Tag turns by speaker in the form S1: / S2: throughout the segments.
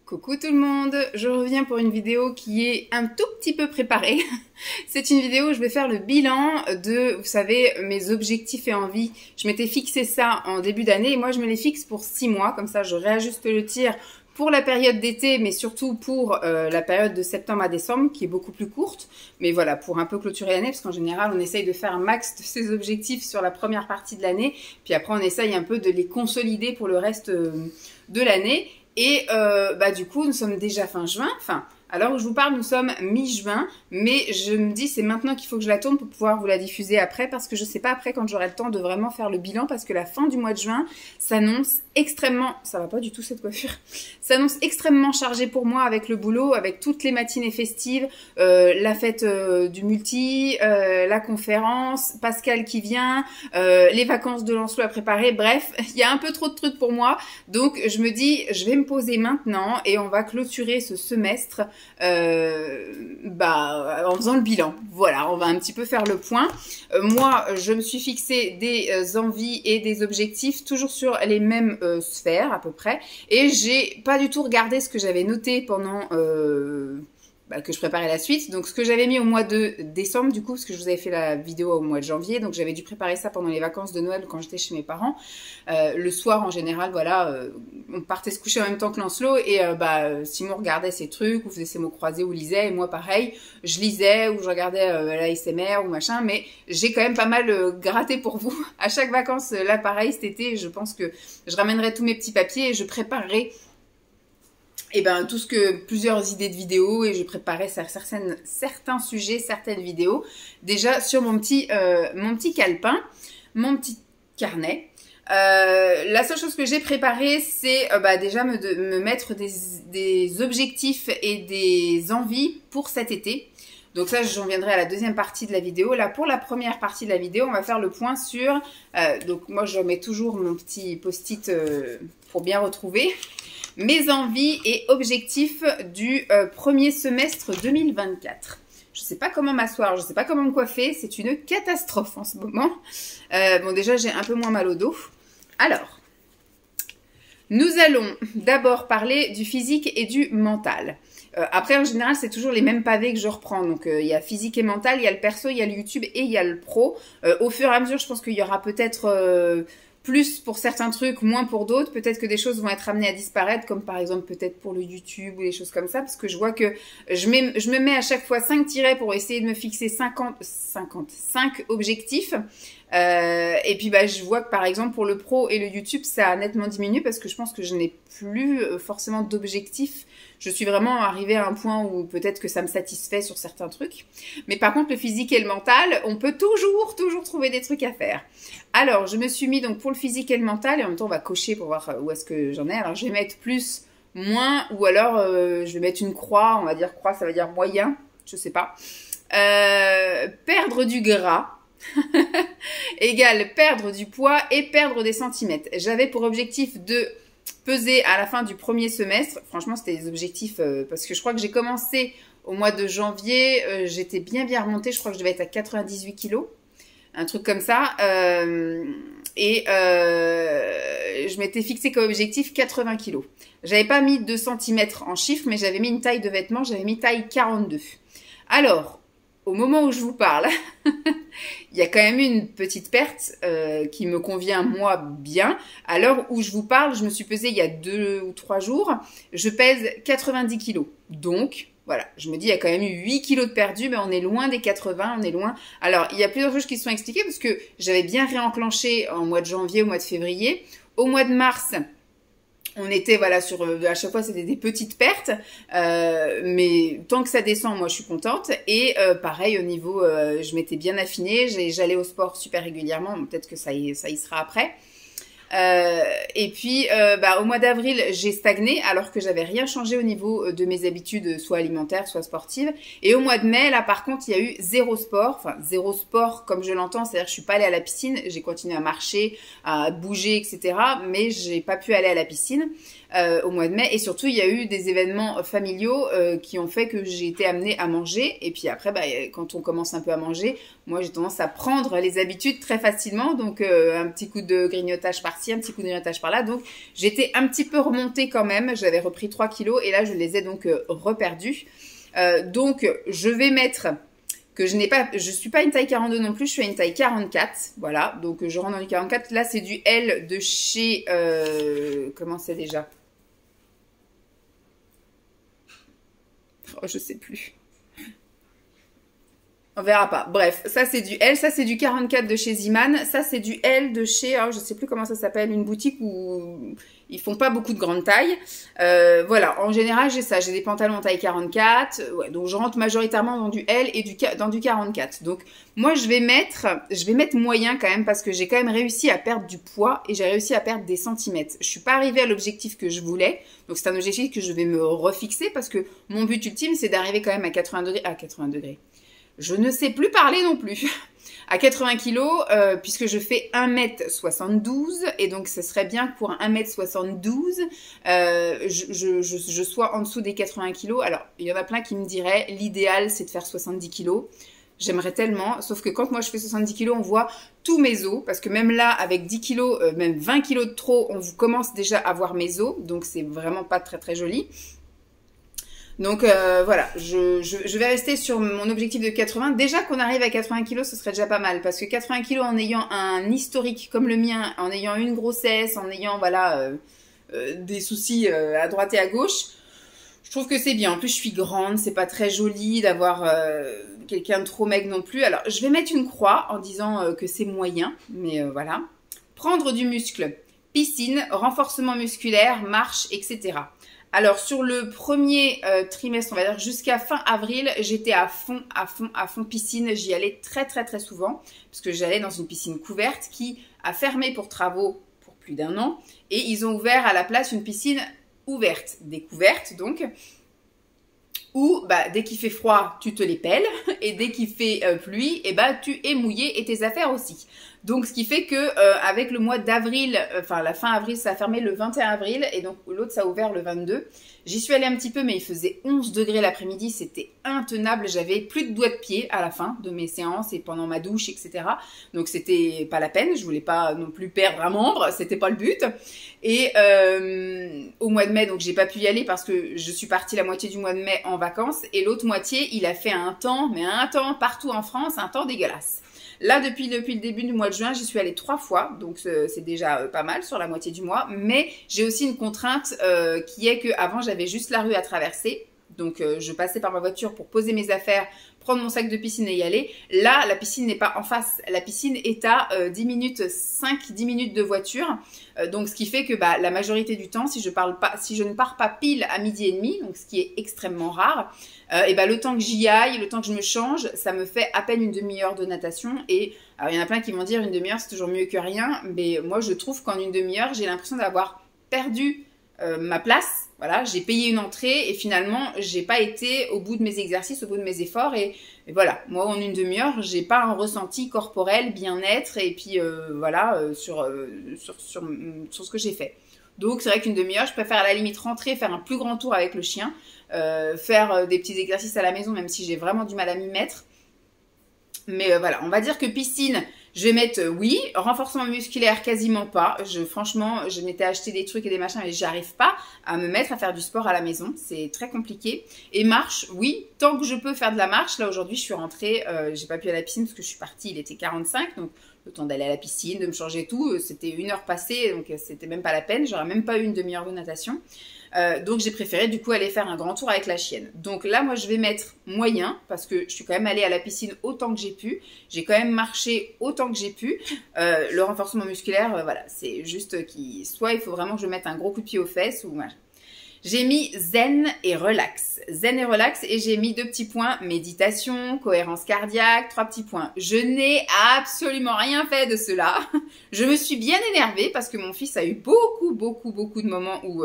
S1: Coucou tout le monde, je reviens pour une vidéo qui est un tout petit peu préparée. C'est une vidéo où je vais faire le bilan de, vous savez, mes objectifs et envies. Je m'étais fixé ça en début d'année et moi je me les fixe pour 6 mois, comme ça je réajuste le tir pour la période d'été, mais surtout pour la période de septembre à décembre, qui est beaucoup plus courte. Mais voilà, pour un peu clôturer l'année, parce qu'en général, on essaye de faire un max de ses objectifs sur la première partie de l'année, puis après on essaye un peu de les consolider pour le reste de l'année. Et du coup, nous sommes déjà fin juin. Enfin, à l'heure où je vous parle, nous sommes mi-juin. Mais je me dis, c'est maintenant qu'il faut que je la tourne pour pouvoir vous la diffuser après. Parce que je ne sais pas après quand j'aurai le temps de vraiment faire le bilan. Parce que la fin du mois de juin s'annonce extrêmement... Ça va pas du tout cette coiffure. S'annonce extrêmement chargée pour moi avec le boulot, avec toutes les matinées festives, la fête du multi, la conférence, Pascal qui vient, les vacances de Lancelot à préparer. Bref, il y a un peu trop de trucs pour moi. Donc, je me dis, je vais me poser maintenant et on va clôturer ce semestre en faisant le bilan. Voilà, on va un petit peu faire le point. Moi, je me suis fixé des envies et des objectifs toujours sur les mêmes sphères à peu près. Et j'ai pas du tout regardé ce que j'avais noté pendant... que je préparais la suite. Donc, ce que j'avais mis au mois de décembre, du coup, parce que je vous avais fait la vidéo au mois de janvier, donc j'avais dû préparer ça pendant les vacances de Noël quand j'étais chez mes parents. Le soir, en général, voilà, on partait se coucher en même temps que Lancelot et Simon regardait ses trucs ou faisait ses mots croisés ou lisait, et moi, pareil, je lisais ou je regardais l'ASMR ou machin, mais j'ai quand même pas mal gratté pour vous. À chaque vacances, là, pareil, cet été, je pense que je ramènerai tous mes petits papiers et je préparerai tout ce que plusieurs idées de vidéos et je préparais certains sujets, certaines vidéos déjà sur mon petit calepin, mon petit carnet. La seule chose que j'ai préparée, c'est déjà me mettre des objectifs et des envies pour cet été. Donc ça, j'en viendrai à la deuxième partie de la vidéo. Là, pour la première partie de la vidéo, on va faire le point sur... donc moi, je mets toujours mon petit post-it pour bien retrouver mes envies et objectifs du premier semestre 2024. Je ne sais pas comment m'asseoir, je ne sais pas comment me coiffer, c'est une catastrophe en ce moment. Bon, déjà, j'ai un peu moins mal au dos. Alors, nous allons d'abord parler du physique et du mental. Après, en général, c'est toujours les mêmes pavés que je reprends. Donc, il y a physique et mental, il y a le perso, il y a le YouTube et il y a le pro. Au fur et à mesure, je pense qu'il y aura peut-être... plus pour certains trucs, moins pour d'autres. Peut-être que des choses vont être amenées à disparaître, comme par exemple peut-être pour le YouTube ou des choses comme ça, parce que je vois que je me mets à chaque fois 5 tirets pour essayer de me fixer 5 objectifs. Et puis je vois que par exemple pour le pro et le YouTube, ça a nettement diminué parce que je pense que je n'ai plus forcément d'objectifs. Je suis vraiment arrivée à un point où peut-être que ça me satisfait sur certains trucs. Mais par contre, le physique et le mental, on peut toujours trouver des trucs à faire. Alors, je me suis mis donc pour le physique et le mental, et en même temps, on va cocher pour voir où est-ce que j'en ai. Alors, je vais mettre plus, moins, ou alors je vais mettre une croix. On va dire croix, ça veut dire moyen, je sais pas. Perdre du gras. Égale perdre du poids et perdre des centimètres. J'avais pour objectif de peser à la fin du premier semestre. Franchement, c'était des objectifs parce que je crois que j'ai commencé au mois de janvier. J'étais bien remontée. Je crois que je devais être à 98 kilos. Un truc comme ça. Je m'étais fixé comme objectif 80 kilos. J'avais pas mis 2 centimètres en chiffres, mais j'avais mis une taille de vêtements. J'avais mis taille 42. Alors, au moment où je vous parle, il y a quand même eu une petite perte qui me convient moi bien. À l'heure où je vous parle, je me suis pesée il y a 2 ou 3 jours. Je pèse 90 kilos. Donc, voilà, je me dis il y a quand même eu 8 kilos de perdu, mais on est loin des 80, on est loin. Alors, il y a plusieurs choses qui se sont expliquées parce que j'avais bien réenclenché en mois de janvier, au mois de février. Au mois de mars... on était, voilà, à chaque fois, c'était des petites pertes, mais tant que ça descend, moi, je suis contente. Et pareil, au niveau, je m'étais bien affinée, j'allais au sport super régulièrement, peut-être que ça y sera après. Et puis, au mois d'avril, j'ai stagné, alors que j'avais rien changé au niveau de mes habitudes, soit alimentaires, soit sportives. Et au mois de mai, là, par contre, il y a eu zéro sport, enfin, zéro sport comme je l'entends, c'est-à-dire que je suis pas allée à la piscine, j'ai continué à marcher, à bouger, etc., mais j'ai pas pu aller à la piscine. au mois de mai. Et surtout, il y a eu des événements familiaux qui ont fait que j'ai été amenée à manger. Et puis après, bah, quand on commence un peu à manger, moi j'ai tendance à prendre les habitudes très facilement. Donc un petit coup de grignotage par-ci, un petit coup de grignotage par-là. Donc j'étais un petit peu remontée quand même. J'avais repris 3 kilos et là je les ai donc reperdus. Donc je vais mettre que je suis pas une taille 42 non plus, je suis à une taille 44, voilà, donc je rentre dans du 44, là c'est du L de chez, comment c'est déjà? Oh, je sais plus. On verra pas. Bref, ça c'est du L, ça c'est du 44 de chez Ziman, ça c'est du L de chez, oh, je sais plus comment ça s'appelle, une boutique où ils font pas beaucoup de grandes tailles. Voilà, en général j'ai ça, j'ai des pantalons en taille 44, ouais, donc je rentre majoritairement dans du L et dans du 44. Donc moi je vais mettre moyen quand même parce que j'ai quand même réussi à perdre du poids et j'ai réussi à perdre des centimètres. Je suis pas arrivée à l'objectif que je voulais, donc c'est un objectif que je vais me refixer parce que mon but ultime c'est d'arriver quand même à 80 degrés. Je ne sais plus parler non plus. À 80 kilos, puisque je fais 1m72, et donc ce serait bien que pour 1m72, je sois en dessous des 80 kilos. Alors, il y en a plein qui me diraient, l'idéal c'est de faire 70 kilos. J'aimerais tellement, sauf que quand moi je fais 70 kilos, on voit tous mes os, parce que même là, avec 10 kilos, même 20 kilos de trop, on commence déjà à voir mes os, donc c'est vraiment pas très très joli. Donc voilà, je vais rester sur mon objectif de 80. Déjà qu'on arrive à 80 kilos, ce serait déjà pas mal. Parce que 80 kilos en ayant un historique comme le mien, en ayant une grossesse, en ayant voilà des soucis à droite et à gauche, je trouve que c'est bien. En plus, je suis grande, c'est pas très joli d'avoir quelqu'un de trop maigre non plus. Alors, je vais mettre une croix en disant que c'est moyen, mais voilà. Prendre du muscle, piscine, renforcement musculaire, marche, etc. Alors, sur le premier trimestre, on va dire jusqu'à fin avril, j'étais à fond piscine. J'y allais très, très, très souvent parce que j'allais dans une piscine couverte qui a fermé pour travaux pour plus d'1 an. Et ils ont ouvert à la place une piscine ouverte, découverte donc, où bah, dès qu'il fait froid, tu te les pelles, et dès qu'il fait pluie, et bah, tu es mouillé et tes affaires aussi. Donc, ce qui fait que avec le mois d'avril, enfin la fin avril, ça a fermé le 21 avril, et donc l'autre, ça a ouvert le 22. J'y suis allée un petit peu, mais il faisait 11 degrés l'après-midi, c'était intenable. J'avais plus de doigts de pied à la fin de mes séances et pendant ma douche, etc. Donc, c'était pas la peine, je voulais pas non plus perdre un membre, c'était pas le but. Et au mois de mai, donc j'ai pas pu y aller parce que je suis partie la moitié du mois de mai en vacances, et l'autre moitié, il a fait un temps partout en France, un temps dégueulasse. Là, depuis le début du mois de juin, j'y suis allée 3 fois, donc c'est déjà pas mal sur la moitié du mois. Mais j'ai aussi une contrainte qui est qu'avant, j'avais juste la rue à traverser. Donc, je passais par ma voiture pour poser mes affaires, prendre mon sac de piscine et y aller. Là, la piscine n'est pas en face. La piscine est à 10 minutes de voiture. Donc, ce qui fait que bah, la majorité du temps, si je ne pars pas pile à 12h30, donc ce qui est extrêmement rare, et bah, le temps que j'y aille, le temps que je me change, ça me fait à peine une demi-heure de natation. Et alors, il y en a plein qui vont dire une demi-heure, c'est toujours mieux que rien. Mais moi, je trouve qu'en une demi-heure, j'ai l'impression d'avoir perdu ma place. Voilà, j'ai payé une entrée et finalement, j'ai pas été au bout de mes exercices, au bout de mes efforts. Et voilà, moi, en une demi-heure, j'ai pas un ressenti corporel, bien-être et puis voilà, sur ce que j'ai fait. Donc, c'est vrai qu'une demi-heure, je préfère à la limite rentrer, faire un plus grand tour avec le chien, faire des petits exercices à la maison, même si j'ai vraiment du mal à m'y mettre. Mais voilà, on va dire que piscine, je vais mettre oui, renforcement musculaire quasiment pas. Franchement, je m'étais acheté des trucs et des machins, mais j'arrive pas à me mettre à faire du sport à la maison. C'est très compliqué. Et marche, oui, tant que je peux faire de la marche. Là aujourd'hui, je suis rentrée, j'ai pas pu aller à la piscine parce que je suis partie, il était 45, donc le temps d'aller à la piscine, de me changer et tout, c'était 1 heure passée, donc c'était même pas la peine. J'aurais même pas eu une demi-heure de natation. Donc j'ai préféré du coup aller faire un grand tour avec la chienne. Donc là moi je vais mettre moyen parce que je suis quand même allée à la piscine autant que j'ai pu. J'ai quand même marché autant que j'ai pu. Le renforcement musculaire, voilà, c'est juste soit il faut vraiment que je mette un gros coup de pied aux fesses ou voilà. J'ai mis zen et relax. Zen et relax et j'ai mis 2 petits points, méditation, cohérence cardiaque, 3 petits points. Je n'ai absolument rien fait de cela. Je me suis bien énervée parce que mon fils a eu beaucoup de moments où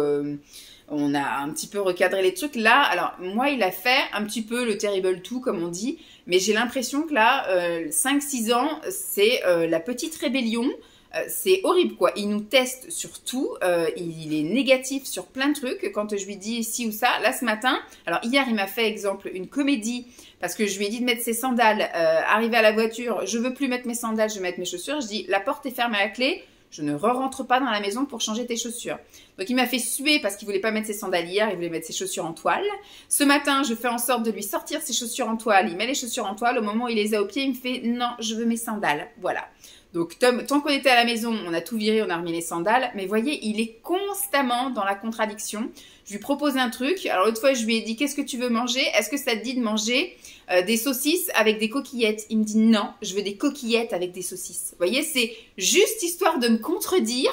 S1: on a un petit peu recadré les trucs. Là, alors moi, il a fait un petit peu le terrible two, comme on dit, mais j'ai l'impression que là, 5-6 ans, c'est la petite rébellion. c'est horrible quoi. Il nous teste sur tout, il est négatif sur plein de trucs. Quand je lui dis ci ou ça, là ce matin, alors hier il m'a fait exemple une comédie parce que je lui ai dit de mettre ses sandales, arrivé à la voiture, je veux plus mettre mes sandales, je vais mettre mes chaussures. Je dis la porte est fermée à la clé, je ne re-rentre pas dans la maison pour changer tes chaussures. Donc il m'a fait suer parce qu'il voulait pas mettre ses sandales hier, il voulait mettre ses chaussures en toile. Ce matin, je fais en sorte de lui sortir ses chaussures en toile, il met les chaussures en toile, au moment où il les a au pied, il me fait non, je veux mes sandales. Voilà. Donc tant qu'on était à la maison, on a tout viré, on a remis les sandales, mais voyez, il est constamment dans la contradiction. Je lui propose un truc, alors l'autre fois je lui ai dit qu'est-ce que tu veux manger? Est-ce que ça te dit de manger des saucisses avec des coquillettes? Il me dit non, je veux des coquillettes avec des saucisses. Vous voyez, c'est juste histoire de me contredire,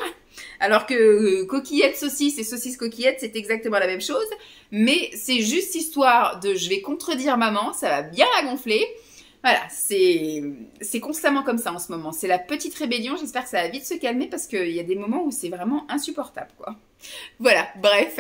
S1: alors que coquillettes, saucisses et saucisses coquillettes, c'est exactement la même chose, mais c'est juste histoire de je vais contredire maman, ça va bien la gonfler. Voilà, c'est constamment comme ça en ce moment. C'est la petite rébellion, j'espère que ça va vite se calmer parce qu'il y a des moments où c'est vraiment insupportable, quoi. Voilà, bref.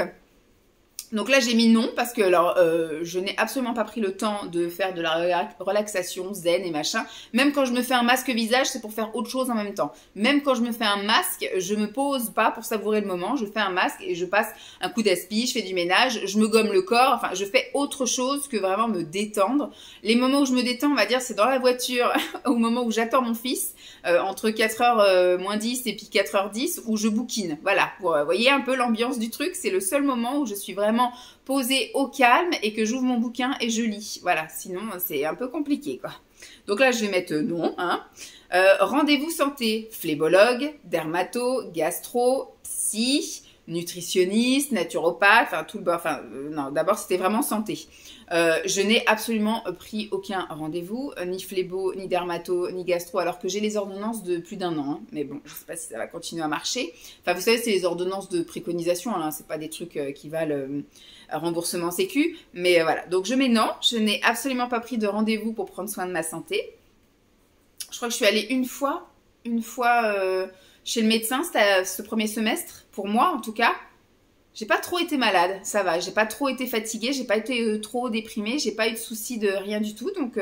S1: Donc là, j'ai mis non parce que alors je n'ai absolument pas pris le temps de faire de la relaxation zen et machin. Même quand je me fais un masque visage, c'est pour faire autre chose en même temps. Même quand je me fais un masque, je me pose pas pour savourer le moment. Je fais un masque et je passe un coup d'aspi, je fais du ménage, je me gomme le corps. Enfin, je fais autre chose que vraiment me détendre. Les moments où je me détends, on va dire, c'est dans la voiture au moment où j'attends mon fils, entre 4h moins 10 et puis 4h10 où je bouquine. Voilà, vous voyez un peu l'ambiance du truc. C'est le seul moment où je suis vraiment posée au calme et que j'ouvre mon bouquin et je lis. Voilà, sinon c'est un peu compliqué quoi. Donc là je vais mettre non. Hein. Rendez-vous santé, phlébologue, dermato, gastro, psy, nutritionniste, naturopathe, enfin tout le bord. Enfin non, d'abord c'était vraiment santé. Je n'ai absolument pris aucun rendez-vous, ni phlébo, ni dermato, ni gastro, alors que j'ai les ordonnances de plus d'1 an. Hein. Mais bon, je ne sais pas si ça va continuer à marcher. Enfin, vous savez, c'est les ordonnances de préconisation, hein, c'est pas des trucs qui valent remboursement sécu. Mais voilà, donc je mets non, je n'ai absolument pas pris de rendez-vous pour prendre soin de ma santé. Je crois que je suis allée une fois chez le médecin, c'était ce premier semestre, pour moi en tout cas. J'ai pas trop été malade, ça va. J'ai pas trop été fatiguée, j'ai pas été trop déprimée, j'ai pas eu de soucis de rien du tout, donc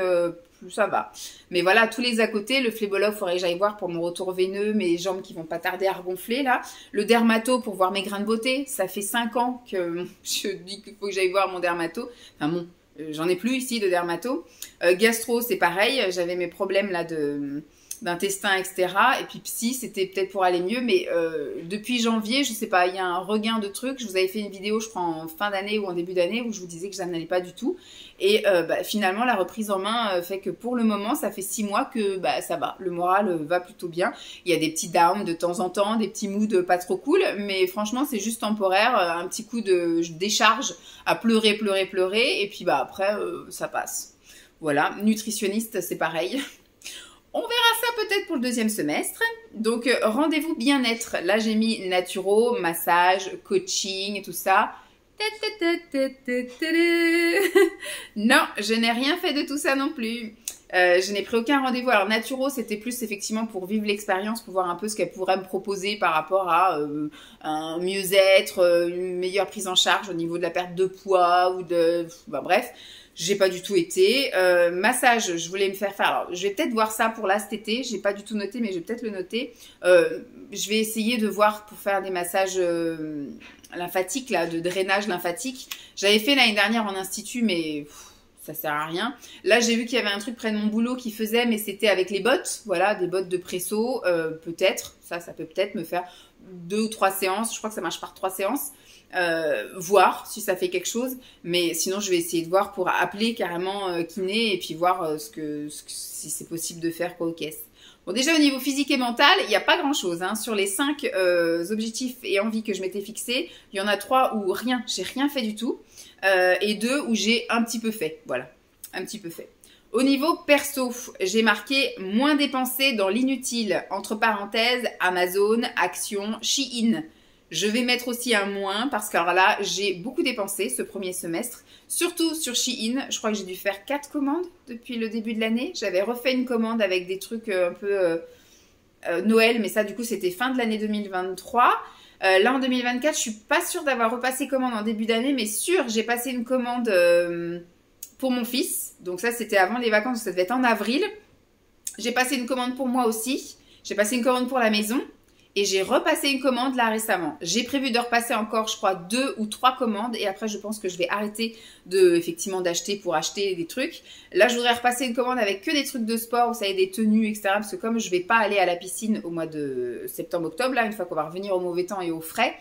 S1: ça va. Mais voilà, tous les à côté, le phlébologue, faudrait que j'aille voir pour mon retour veineux, mes jambes qui vont pas tarder à regonfler là. Le dermato pour voir mes grains de beauté, ça fait 5 ans que je dis qu'il faut que j'aille voir mon dermato. Enfin bon, j'en ai plus ici de dermato. Gastro, c'est pareil, j'avais mes problèmes là d'intestin, etc. Et puis psy, c'était peut-être pour aller mieux, mais depuis janvier, je sais pas, il y a un regain de trucs. Je vous avais fait une vidéo, je crois, en fin d'année ou en début d'année, où je vous disais que ça n'allait pas du tout. Et finalement, la reprise en main fait que pour le moment, ça fait 6 mois que ça va. Le moral va plutôt bien. Il y a des petits downs de temps en temps, des petits moods pas trop cool, mais franchement, c'est juste temporaire. Un petit coup de décharge à pleurer, pleurer, pleurer, et puis après, ça passe. Voilà, nutritionniste, c'est pareil. On verra ça peut-être pour le deuxième semestre. Donc, rendez-vous bien-être. Là, j'ai mis naturo, massage, coaching et tout ça. Non, je n'ai rien fait de tout ça non plus. Je n'ai pris aucun rendez-vous. Alors, naturo, c'était plus effectivement pour vivre l'expérience, pour voir un peu ce qu'elle pourrait me proposer par rapport à un mieux-être, une meilleure prise en charge au niveau de la perte de poids ou de... bref. J'ai pas du tout été. Massage, je voulais me faire faire. Alors, je vais peut-être voir ça pour là cet été. J'ai pas du tout noté, mais je vais peut-être le noter. Je vais essayer de voir pour faire des massages lymphatiques, là, de drainage lymphatique. J'avais fait l'année dernière en institut, mais ça sert à rien. Là, j'ai vu qu'il y avait un truc près de mon boulot qui faisait, mais c'était avec les bottes. Voilà, des bottes de presso, peut-être. Ça peut peut-être me faire 2 ou 3 séances. Je crois que ça marche par 3 séances. Voir si ça fait quelque chose, mais sinon je vais essayer de voir pour appeler carrément kiné et puis voir si c'est possible de faire quoi aux caisses. Bon, déjà au niveau physique et mental, il n'y a pas grand chose hein. Sur les 5 objectifs et envies que je m'étais fixés, il y en a 3 où j'ai rien fait du tout et 2 où j'ai un petit peu fait, voilà, un petit peu fait. Au niveau perso, j'ai marqué moins dépensé dans l'inutile, entre parenthèses, Amazon, Action, Shein. Je vais mettre aussi un moins parce que alors là, j'ai beaucoup dépensé ce premier semestre, surtout sur Shein. Je crois que j'ai dû faire 4 commandes depuis le début de l'année. J'avais refait une commande avec des trucs un peu Noël, mais ça du coup c'était fin de l'année 2023. Là en 2024, je suis pas sûre d'avoir repassé commande en début d'année, mais sûre, j'ai passé une commande pour mon fils. Donc ça c'était avant les vacances, ça devait être en avril. J'ai passé une commande pour moi aussi, J'ai passé une commande pour la maison. Et j'ai repassé une commande là récemment. J'ai prévu de repasser encore, je crois, 2 ou 3 commandes. Et après, je pense que je vais arrêter effectivement d'acheter pour acheter des trucs. Là, je voudrais repasser une commande avec que des trucs de sport, vous savez, des tenues, etc. Parce que comme je vais pas aller à la piscine au mois de septembre-octobre, là, une fois qu'on va revenir au mauvais temps et au frais,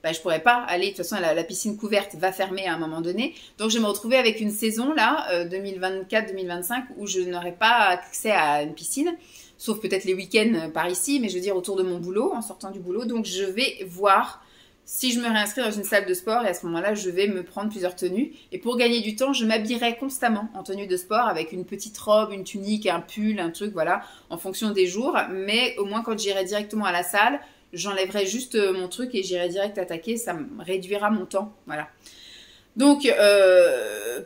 S1: bah, je pourrais pas aller. De toute façon, la piscine couverte va fermer à un moment donné. Donc, je vais me retrouver avec une saison là, 2024-2025, où je n'aurai pas accès à une piscine. Sauf peut-être les week-ends par ici, mais je veux dire autour de mon boulot, en sortant du boulot. Donc, je vais voir si je me réinscris dans une salle de sport et à ce moment-là, je vais me prendre plusieurs tenues. Et pour gagner du temps, je m'habillerai constamment en tenue de sport avec une petite robe, une tunique, un pull, un truc, voilà, en fonction des jours. Mais au moins, quand j'irai directement à la salle, j'enlèverai juste mon truc et j'irai direct attaquer. Ça me réduira mon temps, voilà. Donc,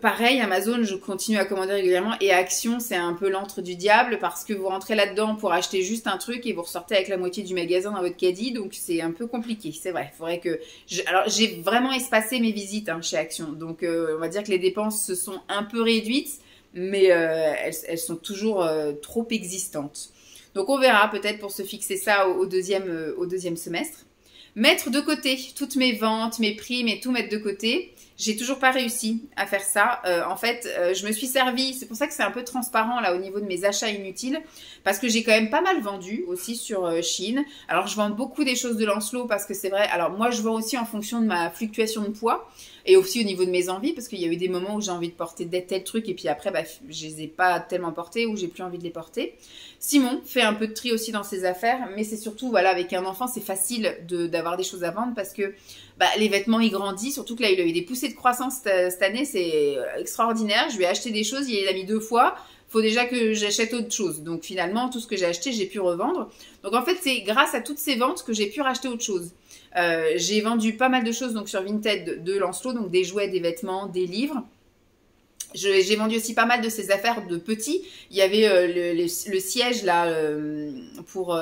S1: pareil, Amazon, je continue à commander régulièrement et Action, c'est un peu l'antre du diable parce que vous rentrez là-dedans pour acheter juste un truc et vous ressortez avec la moitié du magasin dans votre caddie, donc c'est un peu compliqué, c'est vrai. Il faudrait que... Alors, j'ai vraiment espacé mes visites chez Action, donc on va dire que les dépenses se sont un peu réduites, mais elles sont toujours trop existantes. Donc, on verra peut-être pour se fixer ça au deuxième semestre. Mettre de côté toutes mes ventes, mes primes et tout mettre de côté. J'ai toujours pas réussi à faire ça. En fait, je me suis servi, c'est pour ça que c'est un peu transparent là au niveau de mes achats inutiles, parce que j'ai quand même pas mal vendu aussi sur Shein. Alors je vends beaucoup des choses de Lancelot parce que c'est vrai. Alors moi je vends aussi en fonction de ma fluctuation de poids et aussi au niveau de mes envies, parce qu'il y a eu des moments où j'ai envie de porter tel truc et puis après bah, je les ai pas tellement portés ou j'ai plus envie de les porter. Simon fait un peu de tri aussi dans ses affaires, mais c'est surtout voilà avec un enfant c'est facile d'avoir des choses à vendre parce que bah, les vêtements, il grandit, surtout que là, il a eu des poussées de croissance cette année, c'est extraordinaire. Je lui ai acheté des choses, il a mis 2 fois. Faut déjà que j'achète autre chose. Donc finalement, tout ce que j'ai acheté, j'ai pu revendre. Donc en fait, c'est grâce à toutes ces ventes que j'ai pu racheter autre chose. J'ai vendu pas mal de choses donc sur Vinted de Lancelot, donc des jouets, des vêtements, des livres. J'ai vendu aussi pas mal de ces affaires de petits. Il y avait le siège là pour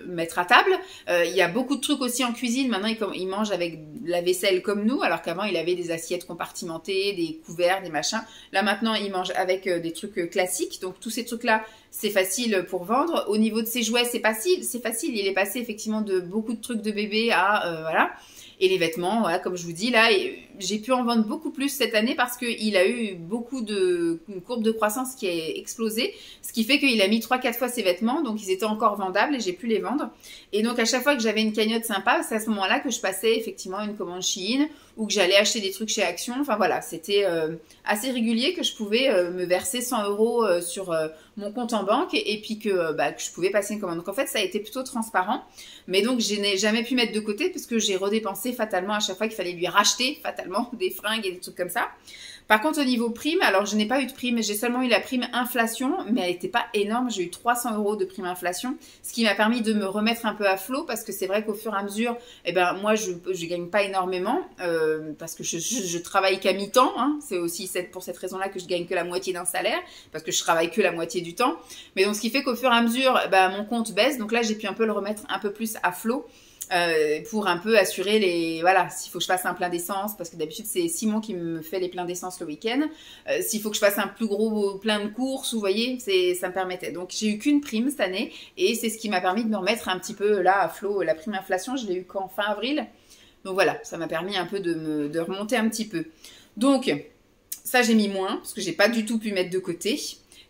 S1: mettre à table. Il y a beaucoup de trucs aussi en cuisine. Maintenant, il mange avec la vaisselle comme nous, alors qu'avant, il avait des assiettes compartimentées, des couverts, des machins. Là, maintenant, il mange avec des trucs classiques. Donc, tous ces trucs-là, c'est facile pour vendre. Au niveau de ses jouets, c'est facile. Il est passé effectivement de beaucoup de trucs de bébé à voilà. Et les vêtements, voilà, comme je vous dis, là, j'ai pu en vendre beaucoup plus cette année parce qu'il a eu une courbe de croissance qui a explosé, ce qui fait qu'il a mis 3-4 fois ses vêtements, donc ils étaient encore vendables et j'ai pu les vendre. Et donc à chaque fois que j'avais une cagnotte sympa, c'est à ce moment-là que je passais effectivement une commande Shein ou que j'allais acheter des trucs chez Action. Enfin voilà, c'était assez régulier que je pouvais me verser 100 € sur mon compte en banque et puis que je pouvais passer une commande. Donc en fait, ça a été plutôt transparent. Mais donc, je n'ai jamais pu mettre de côté parce que j'ai redépensé fatalement à chaque fois qu'il fallait lui racheter fatalement des fringues et des trucs comme ça. Par contre, au niveau prime, alors je n'ai pas eu de prime, j'ai seulement eu la prime inflation, mais elle n'était pas énorme. J'ai eu 300 € de prime inflation, ce qui m'a permis de me remettre un peu à flot parce que c'est vrai qu'au fur et à mesure, eh ben moi je gagne pas énormément parce que je travaille qu'à mi-temps. Hein. C'est aussi pour cette raison-là que je gagne que la moitié d'un salaire parce que je travaille que la moitié du temps. Mais donc ce qui fait qu'au fur et à mesure, mon compte baisse. Donc là, j'ai pu un peu le remettre un peu plus à flot. Pour un peu assurer voilà, s'il faut que je fasse un plein d'essence, parce que d'habitude c'est Simon qui me fait les pleins d'essence le week-end, s'il faut que je fasse un plus gros plein de courses, vous voyez, ça me permettait. Donc j'ai eu qu'une prime cette année, et c'est ce qui m'a permis de me remettre un petit peu là à flot. La prime inflation, je l'ai eu qu'en fin avril, donc voilà, ça m'a permis un peu de remonter un petit peu. Donc ça j'ai mis moins, parce que j'ai pas du tout pu mettre de côté.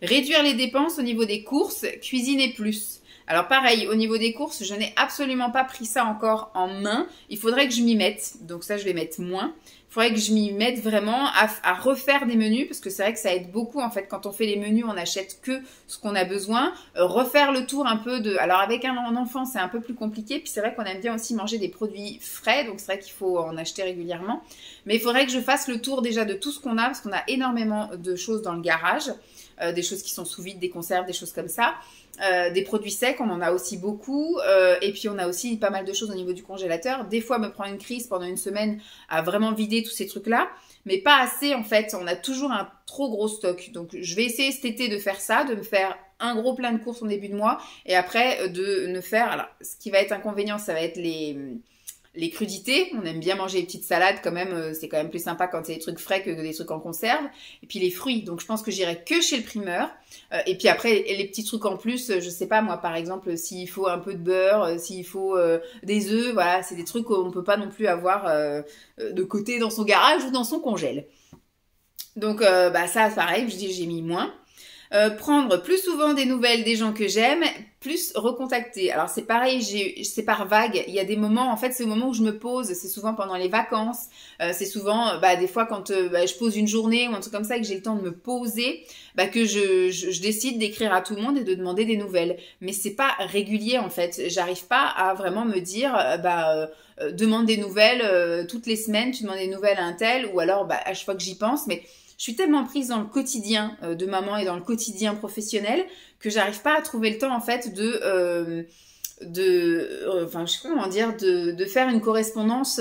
S1: Réduire les dépenses au niveau des courses, cuisiner plus. Alors pareil, au niveau des courses, je n'ai absolument pas pris ça encore en main. Il faudrait que je m'y mette. Donc ça, je vais mettre moins. Il faudrait que je m'y mette vraiment à refaire des menus. Parce que c'est vrai que ça aide beaucoup. En fait, quand on fait les menus, on n'achète que ce qu'on a besoin. Refaire le tour un peu de... Alors avec un enfant, c'est un peu plus compliqué. Puis c'est vrai qu'on aime bien aussi manger des produits frais. Donc c'est vrai qu'il faut en acheter régulièrement. Mais il faudrait que je fasse le tour déjà de tout ce qu'on a. Parce qu'on a énormément de choses dans le garage. Des choses qui sont sous vide, des conserves, des choses comme ça. Des produits secs, on en a aussi beaucoup, et puis on a aussi pas mal de choses au niveau du congélateur. Des fois, me prend une crise pendant une semaine à vraiment vider tous ces trucs-là, mais pas assez en fait. On a toujours un trop gros stock. Donc, je vais essayer cet été de faire ça, de me faire un gros plein de courses en début de mois, et après de ne faire. Alors, ce qui va être inconvénient, ça va être les crudités. On aime bien manger les petites salades quand même. C'est quand même plus sympa quand c'est des trucs frais que des trucs en conserve. Et puis les fruits. Donc je pense que j'irai que chez le primeur. Et puis après, les petits trucs en plus, je sais pas moi, par exemple, s'il faut un peu de beurre, s'il faut des œufs, voilà, c'est des trucs qu'on peut pas non plus avoir de côté dans son garage ou dans son congèle. Donc ça, pareil, je dis j'ai mis moins. Prendre plus souvent des nouvelles des gens que j'aime, plus recontacter. Alors c'est pareil, c'est par vague. Il y a des moments, en fait, c'est au moment où je me pose. C'est souvent pendant les vacances. C'est souvent, des fois quand je pose une journée ou un truc comme ça et que j'ai le temps de me poser, que je décide d'écrire à tout le monde et de demander des nouvelles. Mais c'est pas régulier en fait. J'arrive pas à vraiment me dire, demande des nouvelles toutes les semaines. Tu demandes des nouvelles à un tel ou alors à chaque fois que j'y pense, mais je suis tellement prise dans le quotidien de maman et dans le quotidien professionnel que j'arrive pas à trouver le temps en fait de je sais pas comment dire, de faire une correspondance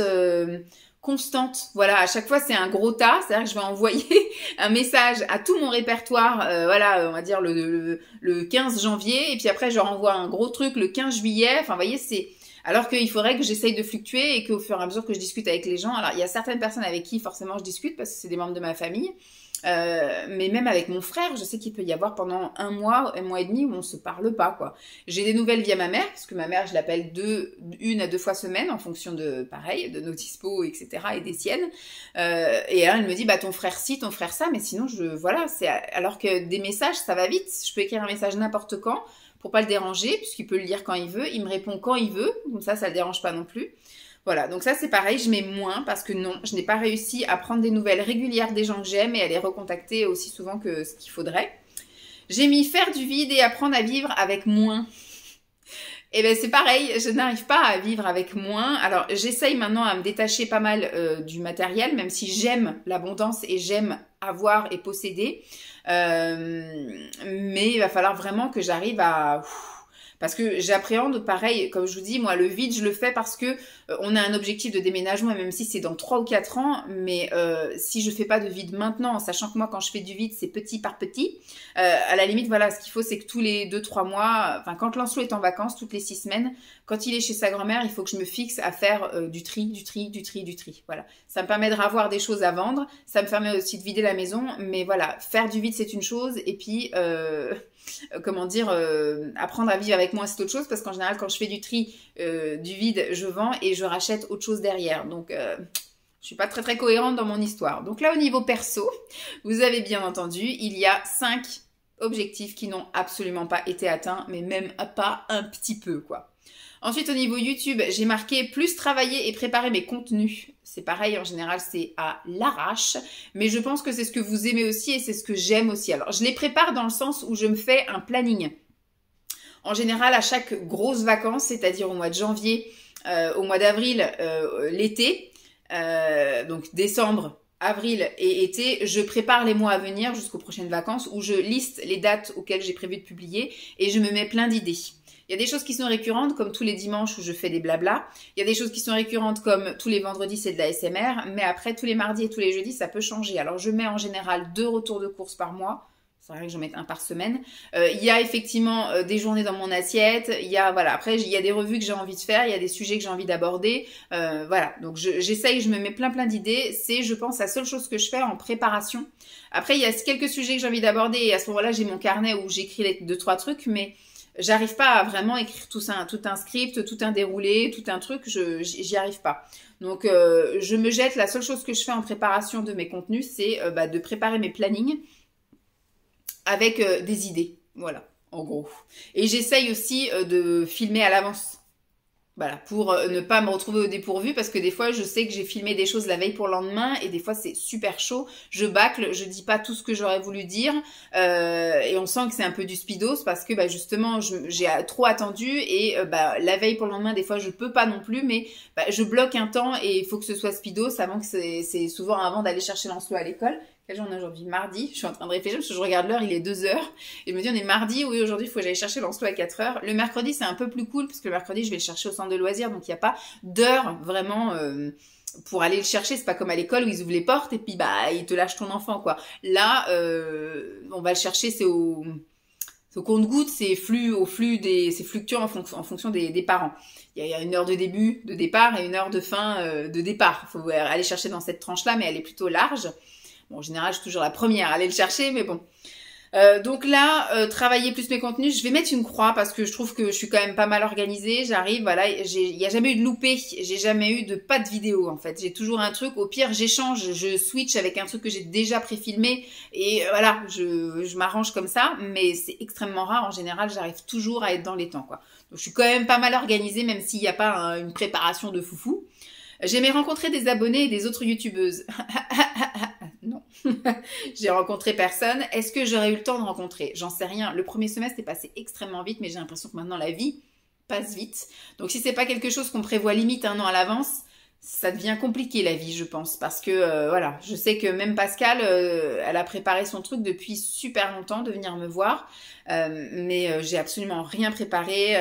S1: constante. Voilà, à chaque fois c'est un gros tas, c'est-à-dire que je vais envoyer un message à tout mon répertoire, on va dire le 15 janvier, et puis après je renvoie un gros truc le 15 juillet. Enfin, vous voyez, c'est alors qu'il faudrait que j'essaye de fluctuer et qu'au fur et à mesure que je discute avec les gens, alors il y a certaines personnes avec qui forcément je discute parce que c'est des membres de ma famille, mais même avec mon frère, je sais qu'il peut y avoir pendant un mois et demi où on se parle pas, quoi. J'ai des nouvelles via ma mère, parce que ma mère, je l'appelle une à deux fois semaine en fonction de, pareil, de nos dispos, etc. et des siennes. Et alors elle me dit, ton frère ci, ton frère ça, mais sinon voilà, c'est alors que des messages, ça va vite. Je peux écrire un message n'importe quand, pour pas le déranger, puisqu'il peut le lire quand il veut, il me répond quand il veut, comme ça le dérange pas non plus. Voilà, donc ça c'est pareil, je mets moins parce que non, je n'ai pas réussi à prendre des nouvelles régulières des gens que j'aime et à les recontacter aussi souvent que ce qu'il faudrait. J'ai mis faire du vide et apprendre à vivre avec moins. Et c'est pareil, je n'arrive pas à vivre avec moins. Alors j'essaye maintenant à me détacher pas mal du matériel, même si j'aime l'abondance et j'aime avoir et posséder. Mais il va falloir vraiment que j'arrive à... Parce que j'appréhende, pareil, comme je vous dis, moi, le vide, je le fais parce que on a un objectif de déménagement, même si c'est dans 3 ou 4 ans, mais si je fais pas de vide maintenant, en sachant que moi, quand je fais du vide, c'est petit par petit, à la limite, voilà, ce qu'il faut, c'est que tous les 2-3 mois, enfin, quand Lancelot est en vacances, toutes les 6 semaines, quand il est chez sa grand-mère, il faut que je me fixe à faire du tri. Voilà. Ça me permet de ravoir des choses à vendre, ça me permet aussi de vider la maison, mais voilà, faire du vide, c'est une chose, et puis... apprendre à vivre avec moi, c'est autre chose, parce qu'en général, quand je fais du tri, du vide, je vends et je rachète autre chose derrière. Donc, je suis pas très très cohérente dans mon histoire. Donc là, au niveau perso, vous avez bien entendu, il y a 5 objectifs qui n'ont absolument pas été atteints, mais même pas un petit peu, quoi. Ensuite, au niveau YouTube, j'ai marqué plus travailler et préparer mes contenus. C'est pareil, en général, c'est à l'arrache. Mais je pense que c'est ce que vous aimez aussi et c'est ce que j'aime aussi. Alors, je les prépare dans le sens où je me fais un planning. En général, à chaque grosse vacances, c'est-à-dire au mois de janvier, au mois d'avril, l'été, donc décembre, avril et été, je prépare les mois à venir jusqu'aux prochaines vacances où je liste les dates auxquelles j'ai prévu de publier et je me mets plein d'idées. Il y a des choses qui sont récurrentes, comme tous les dimanches où je fais des blablas. Il y a des choses qui sont récurrentes, comme tous les vendredis, c'est de la SMR. Mais après, tous les mardis et tous les jeudis, ça peut changer. Alors, je mets en général 2 retours de course par mois. C'est vrai que j'en mets un par semaine. Il y a effectivement des journées dans mon assiette. Il y a, voilà, après, il y a des revues que j'ai envie de faire. Il y a des sujets que j'ai envie d'aborder. Voilà, donc j'essaye, je me mets plein d'idées. C'est, je pense, la seule chose que je fais en préparation. Après, il y a quelques sujets que j'ai envie d'aborder. Et à ce moment-là, j'ai mon carnet où j'écris les 2-3 trucs. Mais... j'arrive pas à vraiment écrire tout ça, tout un script, tout un déroulé, tout un truc, j'y arrive pas. Donc je me jette, la seule chose que je fais en préparation de mes contenus, c'est de préparer mes plannings avec des idées, voilà, en gros. Et j'essaye aussi de filmer à l'avance. Voilà, pour ne pas me retrouver au dépourvu, parce que des fois, je sais que j'ai filmé des choses la veille pour le lendemain, et des fois, c'est super chaud. Je bâcle, je dis pas tout ce que j'aurais voulu dire, et on sent que c'est un peu du speedos, parce que justement, j'ai trop attendu, et la veille pour le lendemain, des fois, je peux pas non plus, mais je bloque un temps, et il faut que ce soit speedos, avant que c'est souvent avant d'aller chercher Lancelot à l'école. Quel jour on est aujourd'hui? Mardi. Je suis en train de réfléchir parce que je regarde l'heure, il est 2h. Et je me dis, on est mardi, oui, aujourd'hui, il faut que j'aille chercher Lancelot à 4h. Le mercredi, c'est un peu plus cool parce que le mercredi, je vais le chercher au centre de loisirs. Donc, il n'y a pas d'heure vraiment pour aller le chercher. C'est pas comme à l'école où ils ouvrent les portes et puis, ils te lâchent ton enfant, quoi. Là, on va le chercher, Ce compte-gouttes, c'est c'est fluctuant en fonction des parents. Il y a une heure de début, de départ et une heure de fin de départ. Il faut aller chercher dans cette tranche-là, mais elle est plutôt large. Bon, en général, je suis toujours la première à aller le chercher, mais bon. Donc là, travailler plus mes contenus, je vais mettre une croix parce que je trouve que je suis quand même pas mal organisée. J'arrive, voilà, il y a jamais eu de loupé, j'ai jamais eu de pas de vidéo en fait. J'ai toujours un truc, au pire j'échange, je switch avec un truc que j'ai déjà préfilmé et voilà, je m'arrange comme ça, mais c'est extrêmement rare. En général, j'arrive toujours à être dans les temps quoi. Donc je suis quand même pas mal organisée, même s'il n'y a pas une préparation de foufou. J'aimais rencontrer des abonnés et des autres youtubeuses. Non, j'ai rencontré personne. Est-ce que j'aurais eu le temps de rencontrer? J'en sais rien. Le premier semestre est passé extrêmement vite, mais j'ai l'impression que maintenant la vie passe vite. Donc si c'est pas quelque chose qu'on prévoit limite un an à l'avance, ça devient compliqué la vie, je pense. Parce que voilà, je sais que même Pascal, elle a préparé son truc depuis super longtemps de venir me voir. Mais j'ai absolument rien préparé.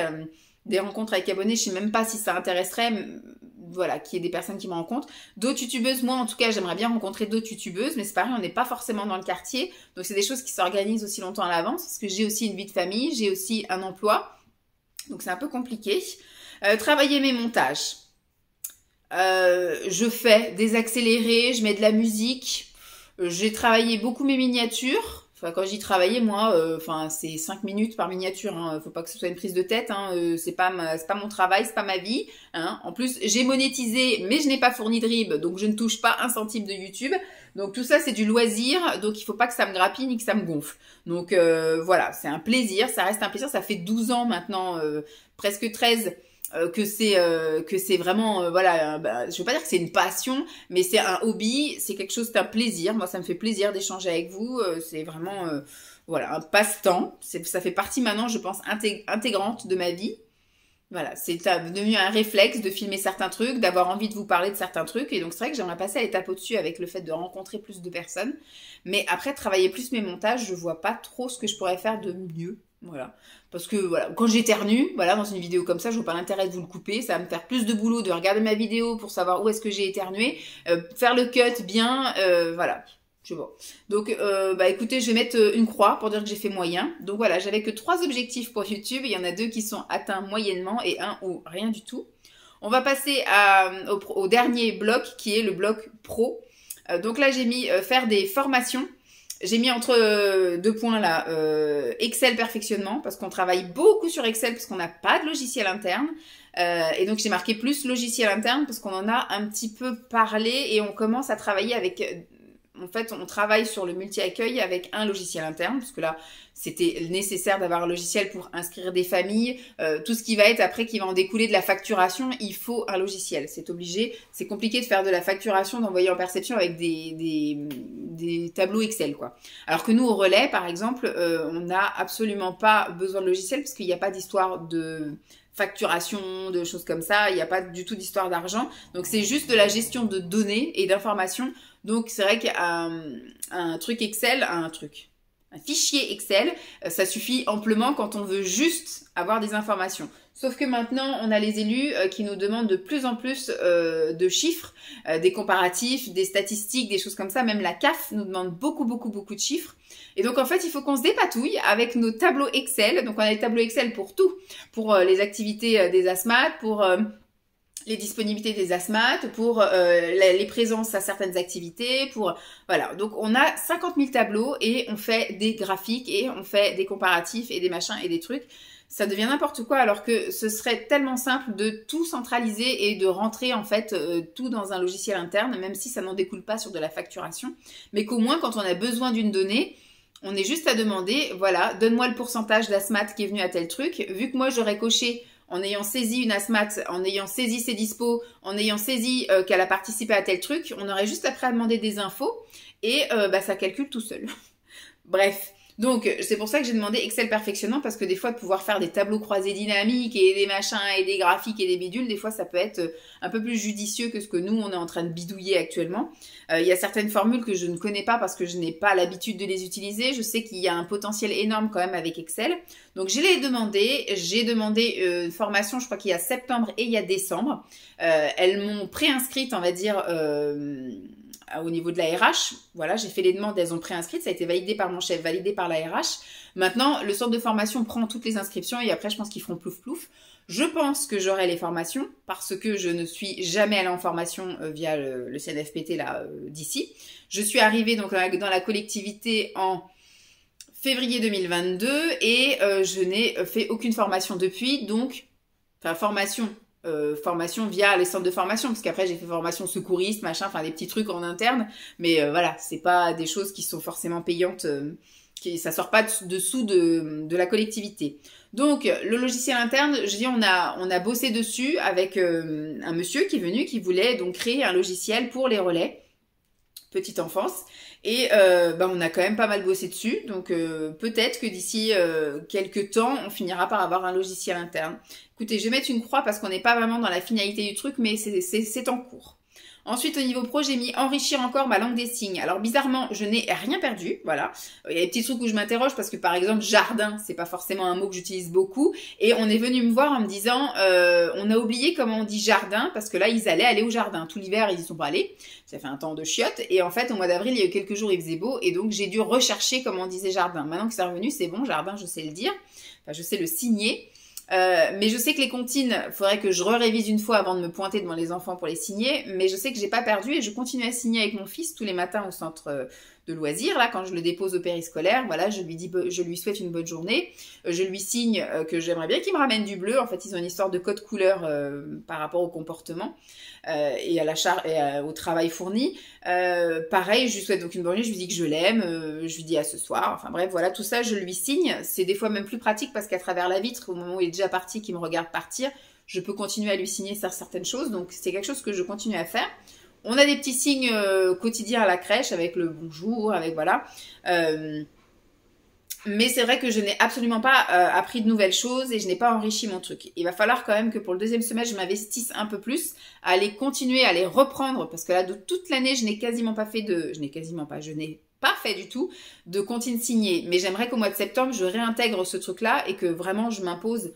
S1: Des rencontres avec abonnés, je sais même pas si ça intéresserait. Voilà, qu'il y ait des personnes qui me rencontrent. D'autres youtubeuses, moi en tout cas, j'aimerais bien rencontrer d'autres youtubeuses, mais c'est pareil, on n'est pas forcément dans le quartier. Donc c'est des choses qui s'organisent aussi longtemps à l'avance, parce que j'ai aussi une vie de famille, j'ai aussi un emploi. Donc c'est un peu compliqué. Travailler mes montages. Je fais des accélérés, je mets de la musique. J'ai travaillé beaucoup mes miniatures. Enfin, quand j'y travaillais, moi, c'est 5 minutes par miniature. Hein. Faut pas que ce soit une prise de tête. Hein. C'est pas mon travail, c'est pas ma vie. Hein. En plus, j'ai monétisé, mais je n'ai pas fourni de RIB, donc je ne touche pas un centime de YouTube. Donc tout ça, c'est du loisir. Donc il faut pas que ça me grappille ni que ça me gonfle. Donc voilà, c'est un plaisir. Ça reste un plaisir. Ça fait 12 ans maintenant, presque 13. Que c'est vraiment voilà, je veux pas dire que c'est une passion, mais c'est un hobby, c'est quelque chose, c'est un plaisir. Moi ça me fait plaisir d'échanger avec vous, c'est vraiment voilà, un passe-temps, ça fait partie maintenant, je pense, intégrante de ma vie. Voilà, c'est devenu un réflexe de filmer certains trucs, d'avoir envie de vous parler de certains trucs, et donc c'est vrai que j'aimerais passer à l'étape au-dessus avec le fait de rencontrer plus de personnes, mais après travailler plus mes montages, je vois pas trop ce que je pourrais faire de mieux. Voilà, parce que voilà, quand j'éternue, voilà, dans une vidéo comme ça, je vois pas l'intérêt de vous le couper, ça va me faire plus de boulot de regarder ma vidéo pour savoir où est-ce que j'ai éternué, faire le cut bien, voilà, je sais pas. Donc, écoutez, je vais mettre une croix pour dire que j'ai fait moyen. Donc voilà, j'avais que 3 objectifs pour YouTube, il y en a 2 qui sont atteints moyennement et un où rien du tout. On va passer au dernier bloc qui est le bloc pro. Donc là, j'ai mis faire des formations. J'ai mis entre 2 points là, Excel perfectionnement, parce qu'on travaille beaucoup sur Excel, parce qu'on n'a pas de logiciel interne. Et donc j'ai marqué plus logiciel interne, parce qu'on en a un petit peu parlé, et on commence à travailler avec... En fait, on travaille sur le multi-accueil avec un logiciel interne, parce que là, c'était nécessaire d'avoir un logiciel pour inscrire des familles. Tout ce qui va être après, qui va en découler de la facturation, il faut un logiciel. C'est obligé. C'est compliqué de faire de la facturation, d'envoyer en perception avec des tableaux Excel, quoi. Alors que nous, au relais, par exemple, on n'a absolument pas besoin de logiciel, parce qu'il n'y a pas d'histoire de facturation, de choses comme ça. Il n'y a pas du tout d'histoire d'argent. Donc, c'est juste de la gestion de données et d'informations. Donc, c'est vrai qu'un truc Excel, un fichier Excel, ça suffit amplement quand on veut juste avoir des informations. Sauf que maintenant, on a les élus qui nous demandent de plus en plus de chiffres, des comparatifs, des statistiques, des choses comme ça. Même la CAF nous demande beaucoup de chiffres. Et donc, en fait, il faut qu'on se dépatouille avec nos tableaux Excel. Donc, on a des tableaux Excel pour tout. Pour les activités des asthmates, pour... les disponibilités des asthmates, pour les présences à certaines activités, pour... Voilà, donc on a 50 000 tableaux et on fait des graphiques et on fait des comparatifs et des machins et des trucs. Ça devient n'importe quoi alors que ce serait tellement simple de tout centraliser et de rentrer en fait tout dans un logiciel interne, même si ça n'en découle pas sur de la facturation, mais qu'au moins quand on a besoin d'une donnée, on est juste à demander, voilà, donne-moi le pourcentage d'asthmates qui est venu à tel truc, vu que moi j'aurais coché en ayant saisi une asthmate, en ayant saisi ses dispos, en ayant saisi qu'elle a participé à tel truc, on aurait juste après à demander des infos et ça calcule tout seul. Bref, donc c'est pour ça que j'ai demandé Excel perfectionnement, parce que des fois de pouvoir faire des tableaux croisés dynamiques et des machins et des graphiques et des bidules, des fois ça peut être un peu plus judicieux que ce que nous on est en train de bidouiller actuellement. Il y a certaines formules que je ne connais pas parce que je n'ai pas l'habitude de les utiliser. Je sais qu'il y a un potentiel énorme quand même avec Excel. Donc je l'ai demandé, j'ai demandé une formation, je crois qu'il y a septembre et il y a décembre. Elles m'ont préinscrite, on va dire, au niveau de la RH. Voilà, j'ai fait les demandes, elles ont préinscrites, ça a été validé par mon chef, validé par la RH. Maintenant, le centre de formation prend toutes les inscriptions et après, je pense qu'ils feront plouf plouf. Je pense que j'aurai les formations parce que je ne suis jamais allée en formation via le CNFPT là d'ici. Je suis arrivée donc dans la collectivité en février 2022 et je n'ai fait aucune formation depuis, donc enfin formation via les centres de formation, parce qu'après j'ai fait formation secouriste, machin, enfin des petits trucs en interne, mais voilà, c'est pas des choses qui sont forcément payantes, ça sort pas dessous de la collectivité. Donc le logiciel interne, je dis on a bossé dessus avec un monsieur qui est venu, qui voulait donc créer un logiciel pour les relais petite enfance. Et on a quand même pas mal bossé dessus, donc peut-être que d'ici quelques temps, on finira par avoir un logiciel interne. Écoutez, je vais mettre une croix parce qu'on n'est pas vraiment dans la finalité du truc, mais c'est en cours. Ensuite, au niveau pro, j'ai mis enrichir encore ma langue des signes. Alors bizarrement, je n'ai rien perdu, voilà. Il y a des petits trucs où je m'interroge parce que par exemple, jardin, c'est pas forcément un mot que j'utilise beaucoup. Et on est venu me voir en me disant, on a oublié comment on dit jardin parce que là, ils allaient aller au jardin. Tout l'hiver, ils y sont pas allés. Ça fait un temps de chiottes. Et en fait, au mois d'avril, il y a eu quelques jours, il faisait beau. Et donc, j'ai dû rechercher comment on disait jardin. Maintenant que c'est revenu, c'est bon, jardin, je sais le dire. Enfin, je sais le signer. Mais je sais que les comptines, faudrait que je révise une fois avant de me pointer devant les enfants pour les signer, mais je sais que j'ai pas perdu et je continue à signer avec mon fils tous les matins au centre de loisirs, là, quand je le dépose au périscolaire, voilà, je lui souhaite une bonne journée, je lui signe que j'aimerais bien qu'il me ramène du bleu, en fait, ils ont une histoire de code couleur par rapport au comportement et à la charge et au travail fourni. Pareil, je lui souhaite donc une bonne journée, je lui dis que je l'aime, je lui dis à ce soir, enfin bref, voilà, tout ça, je lui signe, c'est des fois même plus pratique parce qu'à travers la vitre, au moment où il est déjà parti, qu'il me regarde partir, je peux continuer à lui signer certaines choses, donc c'est quelque chose que je continue à faire. On a des petits signes quotidiens à la crèche avec le bonjour, avec voilà. Mais c'est vrai que je n'ai absolument pas appris de nouvelles choses et je n'ai pas enrichi mon truc. Il va falloir quand même que pour le deuxième semestre, je m'investisse un peu plus à aller continuer, à les reprendre parce que là, de toute l'année, je n'ai pas fait du tout de comptines signées. Mais j'aimerais qu'au mois de septembre, je réintègre ce truc-là et que vraiment, je m'impose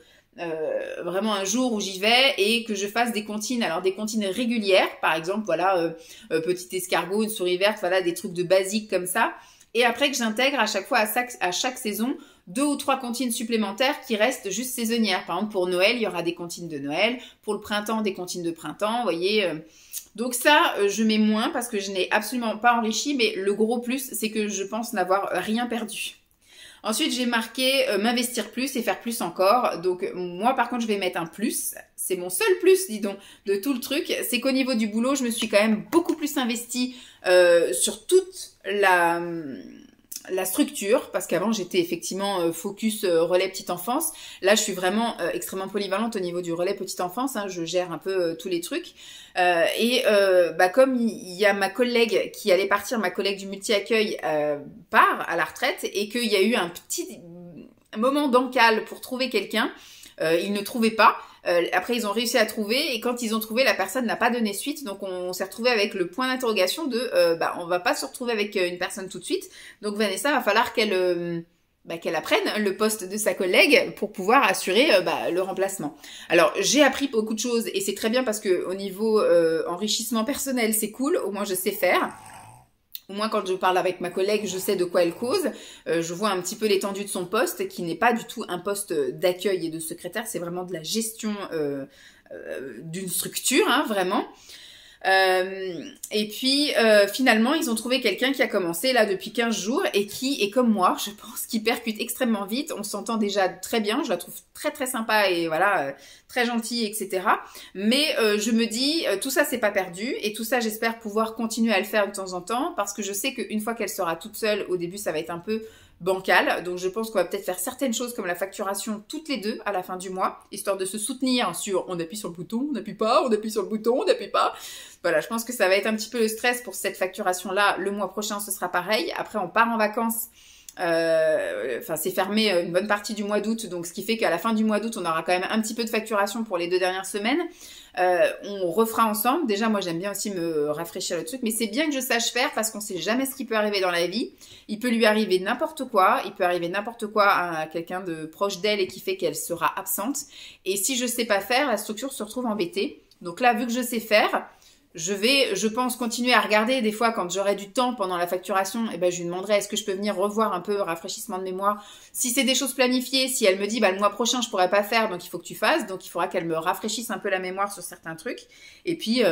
S1: vraiment un jour où j'y vais et que je fasse des comptines, alors des comptines régulières, par exemple, voilà, petit escargot, une souris verte, voilà, des trucs de basique comme ça. Et après que j'intègre à chaque fois, à chaque saison, 2 ou 3 comptines supplémentaires qui restent juste saisonnières. Par exemple, pour Noël, il y aura des comptines de Noël. Pour le printemps, des comptines de printemps, vous voyez. Donc ça, je mets moins parce que je n'ai absolument pas enrichi. Mais le gros plus, c'est que je pense n'avoir rien perdu. Ensuite, j'ai marqué m'investir plus et faire plus encore. Donc moi, par contre, je vais mettre un plus. C'est mon seul plus, dis donc, de tout le truc. C'est qu'au niveau du boulot, je me suis quand même beaucoup plus investie sur toute la structure, parce qu'avant j'étais effectivement focus relais petite enfance. Là je suis vraiment extrêmement polyvalente au niveau du relais petite enfance, hein, je gère un peu tous les trucs. Comme il y a ma collègue qui allait partir, ma collègue du multi-accueil part à la retraite et qu'il y a eu un petit moment d'encale pour trouver quelqu'un, ils ne trouvaient pas. Après, ils ont réussi à trouver et quand ils ont trouvé, la personne n'a pas donné suite. Donc, on s'est retrouvé avec le point d'interrogation de on va pas se retrouver avec une personne tout de suite. Donc, Vanessa, va falloir qu'elle apprenne le poste de sa collègue pour pouvoir assurer le remplacement. Alors, j'ai appris beaucoup de choses et c'est très bien parce que au niveau enrichissement personnel, c'est cool. Au moins, je sais faire. Au moins, quand je parle avec ma collègue, je sais de quoi elle cause. Je vois un petit peu l'étendue de son poste, qui n'est pas du tout un poste d'accueil et de secrétaire. C'est vraiment de la gestion d'une structure, hein, vraiment. Et puis, finalement, ils ont trouvé quelqu'un qui a commencé là depuis 15 jours et qui est comme moi, je pense, qui percute extrêmement vite. On s'entend déjà très bien. Je la trouve très, très sympa et voilà, très gentille, etc. Mais je me dis, tout ça, c'est pas perdu. Et tout ça, j'espère pouvoir continuer à le faire de temps en temps parce que je sais qu'une fois qu'elle sera toute seule, au début, ça va être un peu bancal. Donc, je pense qu'on va peut-être faire certaines choses comme la facturation toutes les deux à la fin du mois, histoire de se soutenir sur on appuie sur le bouton, on n'appuie pas, on appuie sur le bouton, on n'appuie pas. Voilà, je pense que ça va être un petit peu le stress pour cette facturation-là. Le mois prochain, ce sera pareil. Après, on part en vacances. C'est fermé une bonne partie du mois d'août. Donc, ce qui fait qu'à la fin du mois d'août, on aura quand même un petit peu de facturation pour les 2 dernières semaines. On refera ensemble. Déjà, moi, j'aime bien aussi me rafraîchir le truc. Mais c'est bien que je sache faire parce qu'on sait jamais ce qui peut arriver dans la vie. Il peut lui arriver n'importe quoi. Il peut arriver n'importe quoi à quelqu'un de proche d'elle et qui fait qu'elle sera absente. Et si je sais pas faire, la structure se retrouve embêtée. Donc là, vu que je sais faire, je pense, continuer à regarder. Des fois, quand j'aurai du temps pendant la facturation, eh ben, je lui demanderai est-ce que je peux venir revoir un peu rafraîchissement de mémoire. Si c'est des choses planifiées, si elle me dit, bah, le mois prochain, je pourrais pas faire, donc il faut que tu fasses. Donc, il faudra qu'elle me rafraîchisse un peu la mémoire sur certains trucs. Et puis,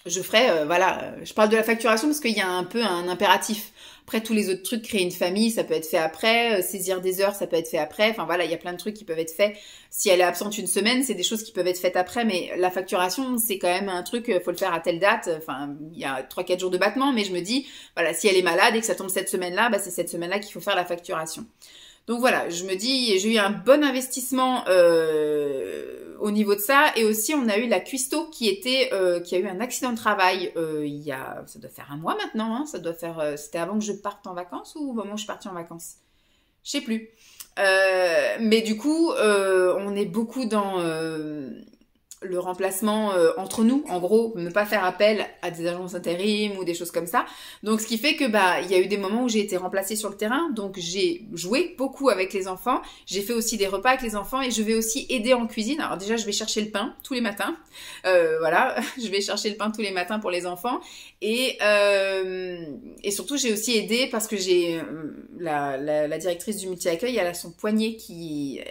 S1: je ferai, voilà, je parle de la facturation parce qu'il y a un peu un impératif. Après, tous les autres trucs, créer une famille, ça peut être fait après, saisir des heures, ça peut être fait après. Enfin voilà, il y a plein de trucs qui peuvent être faits. Si elle est absente une semaine, c'est des choses qui peuvent être faites après, mais la facturation, c'est quand même un truc, faut le faire à telle date. Enfin, il y a 3-4 jours de battement, mais je me dis, voilà, si elle est malade et que ça tombe cette semaine-là, bah, c'est cette semaine-là qu'il faut faire la facturation. Donc voilà, je me dis, j'ai eu un bon investissement au niveau de ça, et aussi on a eu la cuistot qui a eu un accident de travail ça doit faire un mois maintenant, hein, ça doit faire, c'était avant que je parte en vacances ou au moment où je suis partie en vacances, je sais plus. Mais du coup, on est beaucoup dans le remplacement entre nous, en gros, ne pas faire appel à des agences intérim ou des choses comme ça. Donc, ce qui fait que bah, il y a eu des moments où j'ai été remplacée sur le terrain, donc j'ai joué beaucoup avec les enfants. J'ai fait aussi des repas avec les enfants et je vais aussi aider en cuisine. Alors déjà, je vais chercher le pain tous les matins. Voilà, je vais chercher le pain tous les matins pour les enfants et surtout j'ai aussi aidé parce que j'ai la directrice du multi-accueil, elle a son poignet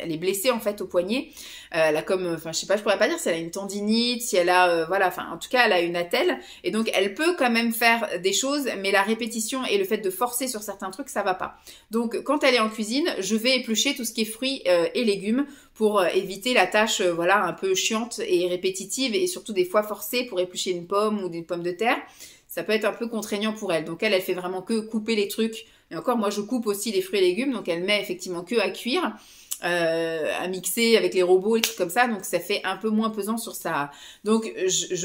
S1: elle est blessée en fait au poignet. Elle a comme, enfin je sais pas, je pourrais pas dire si elle a une tendinite, si elle a, voilà, enfin en tout cas elle a une attelle et donc elle peut quand même faire des choses, mais la répétition et le fait de forcer sur certains trucs, ça va pas. Donc quand elle est en cuisine, je vais éplucher tout ce qui est fruits et légumes pour éviter la tâche, voilà, un peu chiante et répétitive et surtout des fois forcée pour éplucher une pomme ou des pommes de terre. Ça peut être un peu contraignant pour elle. Donc elle fait vraiment que couper les trucs. Et encore, moi je coupe aussi les fruits et légumes, donc elle met effectivement que à cuire. À mixer avec les robots et trucs comme ça, donc ça fait un peu moins pesant sur ça. Donc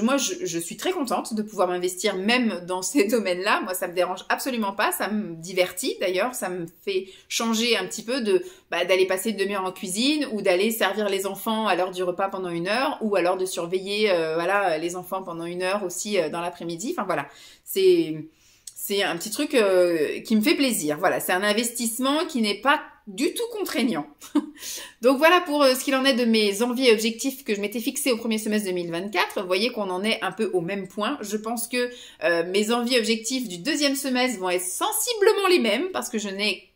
S1: moi je suis très contente de pouvoir m'investir même dans ces domaines-là. Moi ça me dérange absolument pas, ça me divertit d'ailleurs, ça me fait changer un petit peu d'aller passer une demi-heure en cuisine ou d'aller servir les enfants à l'heure du repas pendant 1 heure ou alors de surveiller voilà les enfants pendant 1 heure aussi dans l'après-midi. Enfin voilà, c'est un petit truc qui me fait plaisir. Voilà, c'est un investissement qui n'est pas du tout contraignant. Donc voilà pour ce qu'il en est de mes envies et objectifs que je m'étais fixés au premier semestre 2024. Vous voyez qu'on en est un peu au même point. Je pense que mes envies et objectifs du deuxième semestre vont être sensiblement les mêmes parce que je n'ai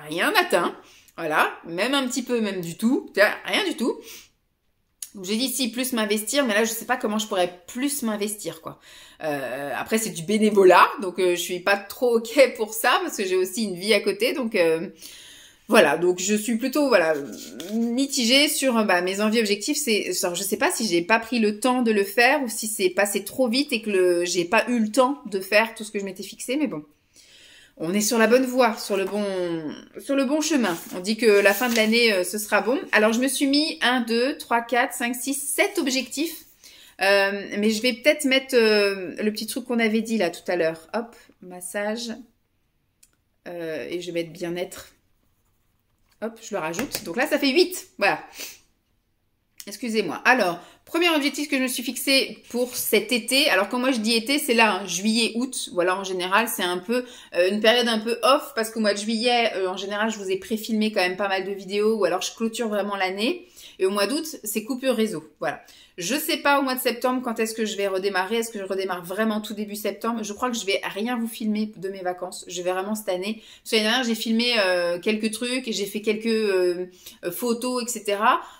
S1: rien atteint. Voilà, même un petit peu, même du tout. Rien du tout. Donc j'ai dit si plus m'investir, mais là je sais pas comment je pourrais plus m'investir quoi. Après c'est du bénévolat, donc je suis pas trop ok pour ça parce que j'ai aussi une vie à côté, donc voilà, donc je suis plutôt voilà mitigée sur mes envies objectifs. Je sais pas si j'ai pas pris le temps de le faire ou si c'est passé trop vite et que j'ai pas eu le temps de faire tout ce que je m'étais fixé, mais bon. On est sur la bonne voie, sur le bon chemin. On dit que la fin de l'année, ce sera bon. Alors, je me suis mis 1, 2, 3, 4, 5, 6, 7 objectifs. Mais je vais peut-être mettre le petit truc qu'on avait dit là tout à l'heure. Hop, massage. Et je vais mettre bien-être. Hop, je le rajoute. Donc là, ça fait 8. Voilà. Excusez-moi. Alors, premier objectif que je me suis fixé pour cet été. Alors, quand moi je dis été, c'est là, hein, juillet, août. Voilà, en général, c'est un peu une période un peu off parce qu'au mois de juillet, en général, je vous ai pré-filmé quand même pas mal de vidéos ou alors je clôture vraiment l'année. Et au mois d'août, c'est coupure réseau. Voilà. Je sais pas au mois de septembre quand est-ce que je vais redémarrer. Est-ce que je redémarre vraiment tout début septembre? Je crois que je vais rien vous filmer de mes vacances. Je vais vraiment cette année. Parce que l'année dernière, j'ai filmé quelques trucs et j'ai fait quelques photos, etc.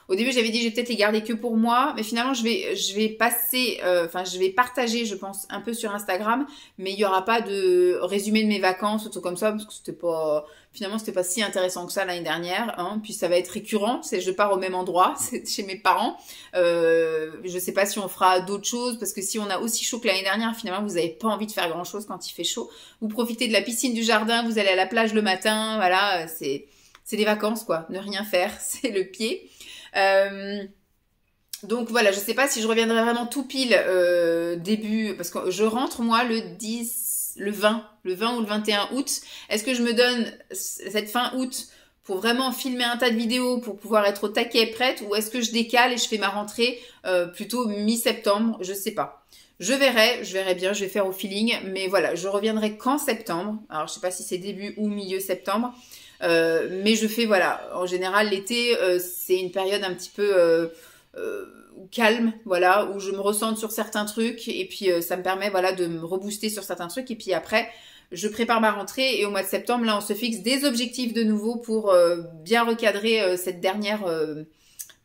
S1: Au début, j'avais dit je vais peut-être les garder que pour moi, mais finalement, je vais passer, je vais partager, je pense, un peu sur Instagram, mais il y aura pas de résumé de mes vacances ou tout comme ça parce que c'était pas si intéressant que ça l'année dernière. Hein. Puis ça va être récurrent, je pars au même endroit, c'est chez mes parents. Je sais pas si on fera d'autres choses parce que si on a aussi chaud que l'année dernière, finalement, vous avez pas envie de faire grand chose quand il fait chaud. Vous profitez de la piscine du jardin, vous allez à la plage le matin, voilà, c'est des vacances quoi. Ne rien faire, c'est le pied. Donc voilà, je sais pas si je reviendrai vraiment tout pile début, parce que je rentre moi le 20 ou le 21 août. Est-ce que je me donne cette fin août pour vraiment filmer un tas de vidéos pour pouvoir être au taquet prête, ou est-ce que je décale et je fais ma rentrée plutôt mi-septembre? Je sais pas. Je verrai bien, je vais faire au feeling, mais voilà, je reviendrai qu'en septembre. Alors je sais pas si c'est début ou milieu septembre. Mais je fais, voilà, en général, l'été, c'est une période un petit peu calme, voilà, où je me ressente sur certains trucs et puis ça me permet, voilà, de me rebooster sur certains trucs et puis après, je prépare ma rentrée et au mois de septembre, là, on se fixe des objectifs de nouveau pour bien recadrer cette dernière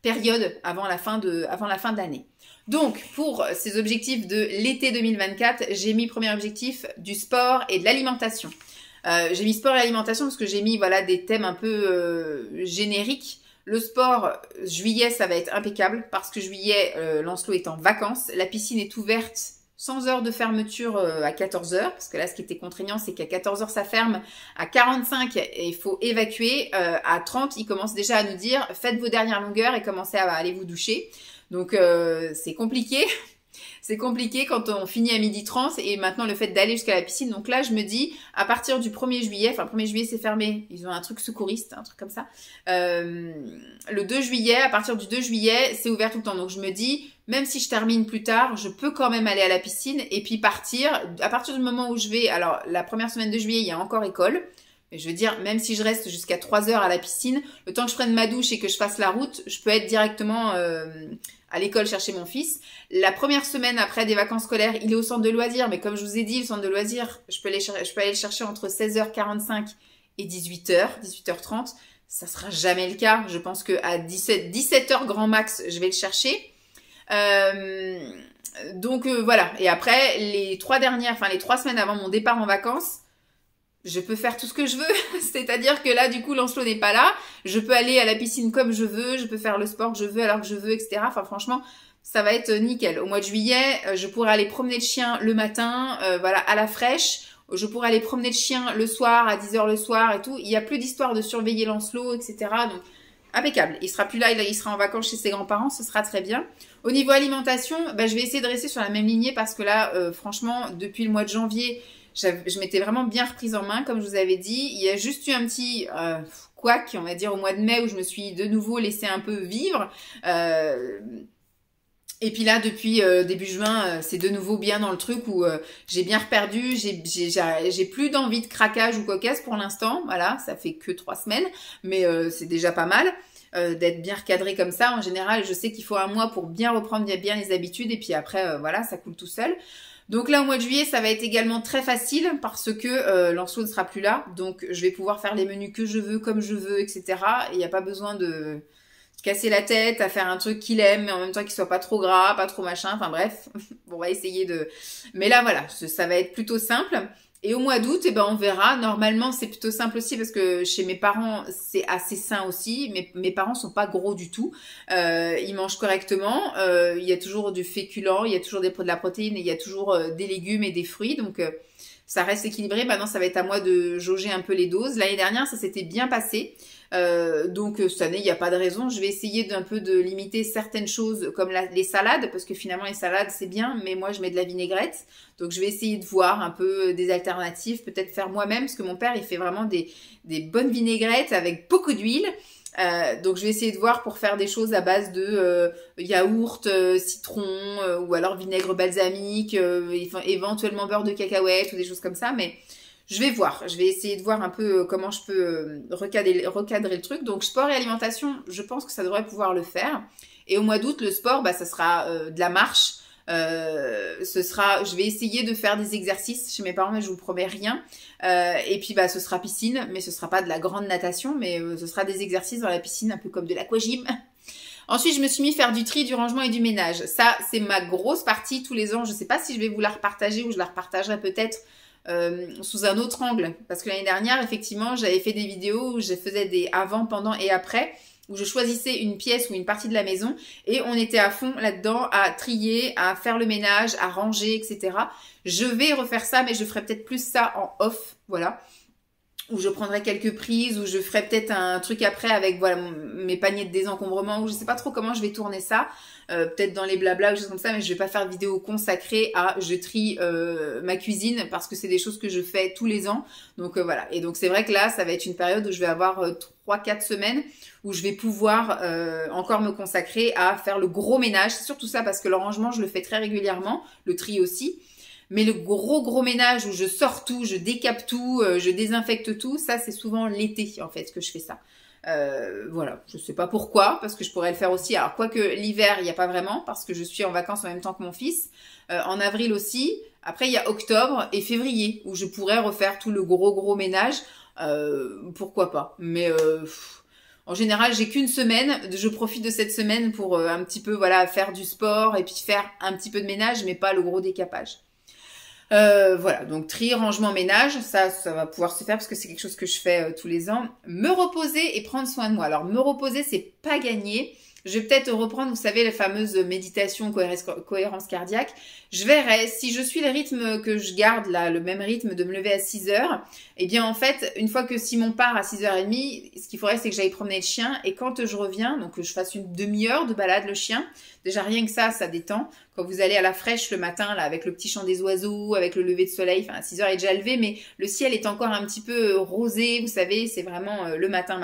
S1: période avant la fin de l'année. Donc, pour ces objectifs de l'été 2024, j'ai mis premier objectif du sport et de l'alimentation. J'ai mis sport et alimentation parce que j'ai mis, voilà, des thèmes un peu génériques. Le sport, juillet, ça va être impeccable parce que juillet, Lancelot est en vacances. La piscine est ouverte sans heure de fermeture à 14 heures. Parce que là, ce qui était contraignant, c'est qu'à 14 heures, ça ferme. À 45, il faut évacuer. À 30, il commence déjà à nous dire, faites vos dernières longueurs et commencez à aller vous doucher. Donc, c'est compliqué. C'est compliqué quand on finit à 12h30 et maintenant le fait d'aller jusqu'à la piscine. Donc là, je me dis, à partir du 1er juillet, enfin, le 1er juillet, c'est fermé. Ils ont un truc secouriste, un truc comme ça. Le 2 juillet, à partir du 2 juillet, c'est ouvert tout le temps. Donc je me dis, même si je termine plus tard, je peux quand même aller à la piscine et puis partir. À partir du moment où je vais, alors la première semaine de juillet, il y a encore école. Mais je veux dire, même si je reste jusqu'à 3 heures à la piscine, le temps que je prenne ma douche et que je fasse la route, je peux être directement à l'école chercher mon fils. La première semaine après des vacances scolaires, il est au centre de loisirs. Mais comme je vous ai dit, le centre de loisirs, je peux aller le chercher entre 16h45 et 18h, 18h30. Ça sera jamais le cas. Je pense qu'à 17h grand max, je vais le chercher. Donc voilà. Et après, les 3 semaines avant mon départ en vacances, je peux faire tout ce que je veux. C'est-à-dire que là, du coup, Lancelot n'est pas là. Je peux aller à la piscine comme je veux. Je peux faire le sport que je veux alors que je veux, etc. Enfin, franchement, ça va être nickel. Au mois de juillet, je pourrai aller promener le chien le matin, voilà, à la fraîche. Je pourrai aller promener le chien le soir, à 10h le soir et tout. Il n'y a plus d'histoire de surveiller Lancelot, etc. Donc, impeccable. Il sera plus là, il sera en vacances chez ses grands-parents. Ce sera très bien. Au niveau alimentation, je vais essayer de rester sur la même lignée parce que là, franchement, depuis le mois de janvier, je m'étais vraiment bien reprise en main, comme je vous avais dit. Il y a juste eu un petit couac, on va dire, au mois de mai, où je me suis de nouveau laissé un peu vivre. Et puis là, depuis début juin, c'est de nouveau bien dans le truc où j'ai bien reperdu. J'ai plus d'envie de craquage ou cocasse pour l'instant. Voilà, ça fait que 3 semaines, mais c'est déjà pas mal. D'être bien recadré comme ça. En général, je sais qu'il faut un mois pour bien reprendre bien les habitudes. Et puis après, voilà, ça coule tout seul. Donc là, au mois de juillet, ça va être également très facile parce que Lancelot ne sera plus là. Donc, je vais pouvoir faire les menus que je veux, comme je veux, etc. Et il n'y a pas besoin de se casser la tête à faire un truc qu'il aime, mais en même temps qu'il soit pas trop gras, pas trop machin. Enfin bref, on va essayer de... Mais là, voilà, ça va être plutôt simple. Et au mois d'août, on verra. Normalement, c'est plutôt simple aussi parce que chez mes parents, c'est assez sain aussi. Mes parents sont pas gros du tout. Ils mangent correctement. Il y a toujours du féculent, il y a toujours de la protéine, et il y a toujours des légumes et des fruits. Donc, ça reste équilibré. Maintenant, ça va être à moi de jauger un peu les doses. L'année dernière, ça s'était bien passé. Donc cette année, il n'y a pas de raison. Je vais essayer d'un peu de limiter certaines choses comme les salades, parce que finalement les salades c'est bien, mais moi je mets de la vinaigrette. Donc je vais essayer de voir un peu des alternatives, peut-être faire moi-même, parce que mon père il fait vraiment des bonnes vinaigrettes avec beaucoup d'huile. Donc je vais essayer de voir pour faire des choses à base de yaourt, citron, ou alors vinaigre balsamique, éventuellement beurre de cacahuète ou des choses comme ça, mais je vais voir, je vais essayer de voir un peu comment je peux recadrer le truc. Donc sport et alimentation, je pense que ça devrait pouvoir le faire. Et au mois d'août, le sport, ça sera de la marche. Je vais essayer de faire des exercices chez mes parents, mais je vous promets rien. Et puis ce sera piscine, mais ce sera pas de la grande natation, mais ce sera des exercices dans la piscine, un peu comme de l'aquagym. Ensuite, je me suis mis à faire du tri, du rangement et du ménage. Ça, c'est ma grosse partie tous les ans. Je sais pas si je vais vous la repartager ou je la repartagerai peut-être sous un autre angle, parce que l'année dernière effectivement j'avais fait des vidéos où je faisais des avant, pendant et après, où je choisissais une pièce ou une partie de la maison et on était à fond là-dedans à trier, à faire le ménage, à ranger, etc. Je vais refaire ça, mais je ferai peut-être plus ça en off, voilà, où je prendrai quelques prises, où je ferai peut-être un truc après avec voilà mes paniers de désencombrement, ou je sais pas trop comment je vais tourner ça, peut-être dans les blabla ou des choses comme ça, mais je vais pas faire de vidéo consacrée à je trie ma cuisine parce que c'est des choses que je fais tous les ans. Donc voilà, et donc c'est vrai que là ça va être une période où je vais avoir 3-4 semaines où je vais pouvoir encore me consacrer à faire le gros ménage. C'est surtout ça parce que le rangement je le fais très régulièrement, le tri aussi. Mais le gros ménage où je sors tout, je décape tout, je désinfecte tout, ça c'est souvent l'été en fait que je fais ça. Voilà, je sais pas pourquoi, parce que je pourrais le faire aussi. Alors, quoique l'hiver, il n'y a pas vraiment, parce que je suis en vacances en même temps que mon fils. En avril aussi. Après, il y a octobre et février, où je pourrais refaire tout le gros ménage. Pourquoi pas. Mais en général, j'ai qu'une semaine. Je profite de cette semaine pour un petit peu voilà faire du sport et puis faire un petit peu de ménage, mais pas le gros décapage. Voilà, donc tri, rangement, ménage, ça va pouvoir se faire parce que c'est quelque chose que je fais tous les ans. Me reposer et prendre soin de moi. Alors, me reposer, c'est pas gagné. Je vais peut-être reprendre, vous savez, la fameuse méditation cohérence cardiaque. Je verrai, si je suis le rythme que je garde, là, le même rythme de me lever à 6 heures, eh bien, en fait, une fois que Simon part à 6h30, ce qu'il faudrait, c'est que j'aille promener le chien. Et quand je reviens, donc que je fasse une demi-heure de balade, le chien, déjà rien que ça détend. Quand vous allez à la fraîche le matin, là, avec le petit chant des oiseaux, avec le lever de soleil, enfin, à 6 heures est déjà levé, mais le ciel est encore un petit peu rosé, vous savez, c'est vraiment le matin.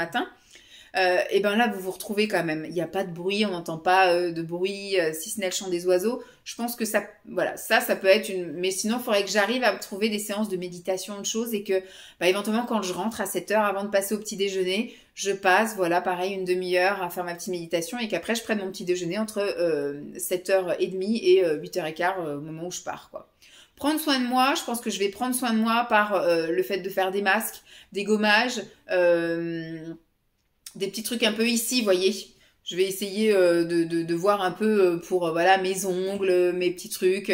S1: Et ben là vous vous retrouvez quand même, il n'y a pas de bruit, on n'entend pas de bruit si ce n'est le chant des oiseaux. Je pense que ça, voilà, ça peut être une, mais sinon il faudrait que j'arrive à trouver des séances de méditation, de choses, et que bah, éventuellement quand je rentre à 7 heures avant de passer au petit déjeuner, je passe, voilà, pareil, une demi-heure à faire ma petite méditation, et qu'après je prenne mon petit déjeuner entre 7h30 et 8h15 au moment où je pars, quoi. Prendre soin de moi, je pense que je vais prendre soin de moi par le fait de faire des masques, des gommages, des petits trucs un peu ici, vous voyez. Je vais essayer de voir un peu pour voilà mes ongles, mes petits trucs.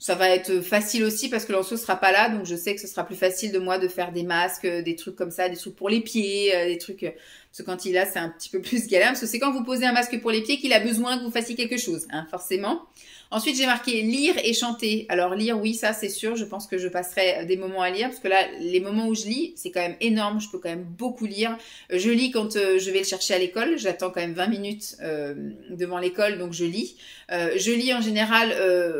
S1: Ça va être facile aussi parce que Lancelot sera pas là, donc je sais que ce sera plus facile de moi de faire des masques, des trucs comme ça, des trucs pour les pieds, des trucs. Parce que quand il est là, c'est un petit peu plus galère. Parce que c'est quand vous posez un masque pour les pieds qu'il a besoin que vous fassiez quelque chose, hein, forcément. Ensuite, j'ai marqué lire et chanter. Alors lire, oui, ça c'est sûr. Je pense que je passerai des moments à lire parce que là, les moments où je lis, c'est quand même énorme. Je peux quand même beaucoup lire. Je lis quand je vais le chercher à l'école. J'attends quand même 20 minutes devant l'école, donc je lis. Je lis en général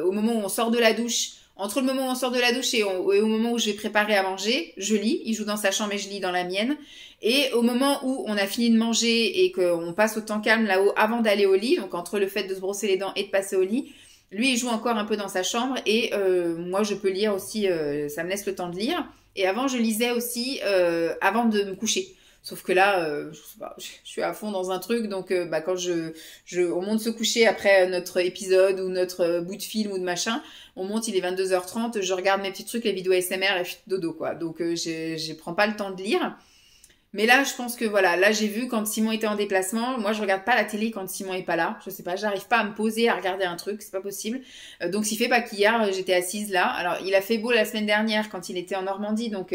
S1: au moment où on sort de la douche. Entre le moment où on sort de la douche et au moment où je vais préparer à manger, je lis. Il joue dans sa chambre et je lis dans la mienne. Et au moment où on a fini de manger et qu'on passe au temps calme là-haut avant d'aller au lit, donc entre le fait de se brosser les dents et de passer au lit, lui, il joue encore un peu dans sa chambre et moi, je peux lire aussi, ça me laisse le temps de lire. Et avant, je lisais aussi avant de me coucher. Sauf que là, je sais pas, je suis à fond dans un truc, donc bah, quand on monte se coucher après notre épisode ou notre bout de film ou de machin, on monte, il est 22h30, je regarde mes petits trucs, les vidéos ASMR et dodo quoi. Donc je prends pas le temps de lire. Mais là, je pense que voilà, là j'ai vu quand Simon était en déplacement, moi je regarde pas la télé quand Simon est pas là, je sais pas, j'arrive pas à me poser à regarder un truc, c'est pas possible. Donc s'il fait pas qu'hier, j'étais assise là. Alors il a fait beau la semaine dernière quand il était en Normandie, donc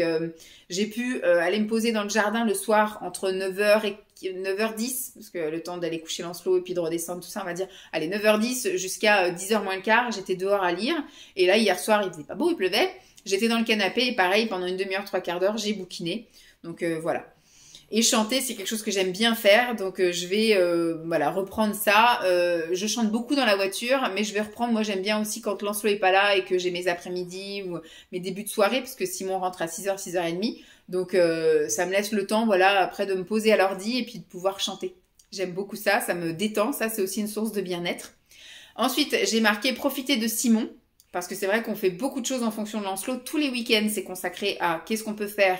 S1: j'ai pu aller me poser dans le jardin le soir entre 9h et 9h10, parce que le temps d'aller coucher Lancelot et puis de redescendre, tout ça, on va dire, allez, 9h10 jusqu'à 10h moins le quart, j'étais dehors à lire. Et là, hier soir, il faisait pas beau, il pleuvait. J'étais dans le canapé et pareil, pendant une demi-heure, 3/4 d'heure, j'ai bouquiné. Donc voilà. Et chanter, c'est quelque chose que j'aime bien faire, donc je vais voilà reprendre ça. Je chante beaucoup dans la voiture, mais je vais reprendre. Moi, j'aime bien aussi quand Lancelot est pas là et que j'ai mes après-midi ou mes débuts de soirée, parce que Simon rentre à 6h, 6h30. Donc ça me laisse le temps, voilà, après de me poser à l'ordi et puis de pouvoir chanter. J'aime beaucoup ça, ça me détend. Ça, c'est aussi une source de bien-être. Ensuite, j'ai marqué profiter de Simon, parce que c'est vrai qu'on fait beaucoup de choses en fonction de Lancelot. Tous les week-ends, c'est consacré à qu'est-ce qu'on peut faire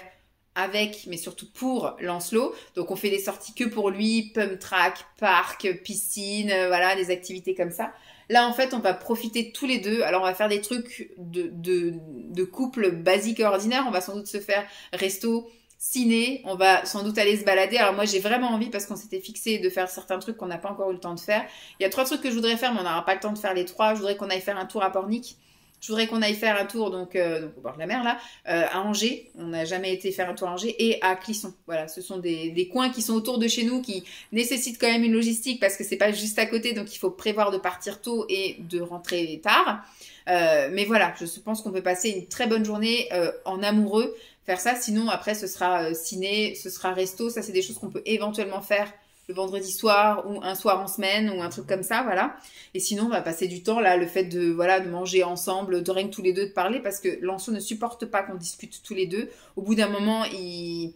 S1: avec, mais surtout pour Lancelot. Donc on fait des sorties que pour lui, pump track, parc, piscine, voilà, des activités comme ça. Là en fait on va profiter tous les deux. Alors on va faire des trucs de couple basique et ordinaire. On va sans doute se faire resto, ciné, on va sans doute aller se balader. Alors moi j'ai vraiment envie, parce qu'on s'était fixé de faire certains trucs qu'on n'a pas encore eu le temps de faire. Il y a 3 trucs que je voudrais faire, mais on n'aura pas le temps de faire les 3. Je voudrais qu'on aille faire un tour à Pornic. Je voudrais qu'on aille faire un tour donc au bord de la mer là, à Angers. On n'a jamais été faire un tour à Angers, et à Clisson. Voilà, ce sont des coins qui sont autour de chez nous, qui nécessitent quand même une logistique parce que c'est pas juste à côté, donc il faut prévoir de partir tôt et de rentrer tard. Mais voilà, je pense qu'on peut passer une très bonne journée en amoureux, faire ça. Sinon après ce sera ciné, ce sera resto. Ça c'est des choses qu'on peut éventuellement faire le vendredi soir ou un soir en semaine ou un truc comme ça, voilà. Et sinon, on va passer du temps là, le fait de voilà de manger ensemble, de rien que tous les deux de parler, parce que Lancelot ne supporte pas qu'on discute tous les deux. Au bout d'un moment, il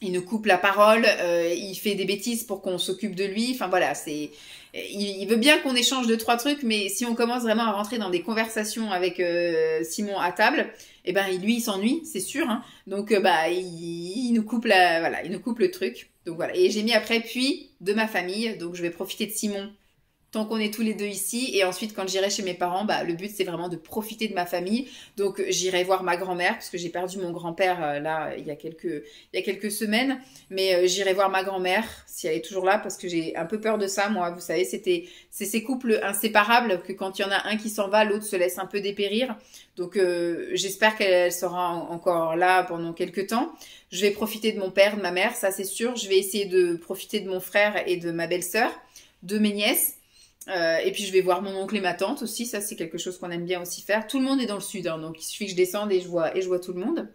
S1: il nous coupe la parole, il fait des bêtises pour qu'on s'occupe de lui. Enfin voilà, il veut bien qu'on échange 2-3 trucs, mais si on commence vraiment à rentrer dans des conversations avec Simon à table, eh ben lui il s'ennuie, c'est sûr. Hein. Donc il nous coupe il nous coupe le truc. Donc voilà. Et j'ai mis après puis de ma famille. Donc je vais profiter de Simon tant qu'on est tous les deux ici. Et ensuite, quand j'irai chez mes parents, le but, c'est vraiment de profiter de ma famille. Donc, j'irai voir ma grand-mère, parce que j'ai perdu mon grand-père, là, il y a quelques semaines. Mais j'irai voir ma grand-mère, si elle est toujours là, parce que j'ai un peu peur de ça, moi. Vous savez, c'est ces couples inséparables, que quand il y en a un qui s'en va, l'autre se laisse un peu dépérir. Donc, j'espère qu'elle sera encore là pendant quelques temps. Je vais profiter de mon père, de ma mère, ça c'est sûr. Je vais essayer de profiter de mon frère et de ma belle-sœur, de mes nièces. Et puis je vais voir mon oncle et ma tante aussi, ça c'est quelque chose qu'on aime bien aussi faire. Tout le monde est dans le sud, hein, donc il suffit que je descende et je vois tout le monde.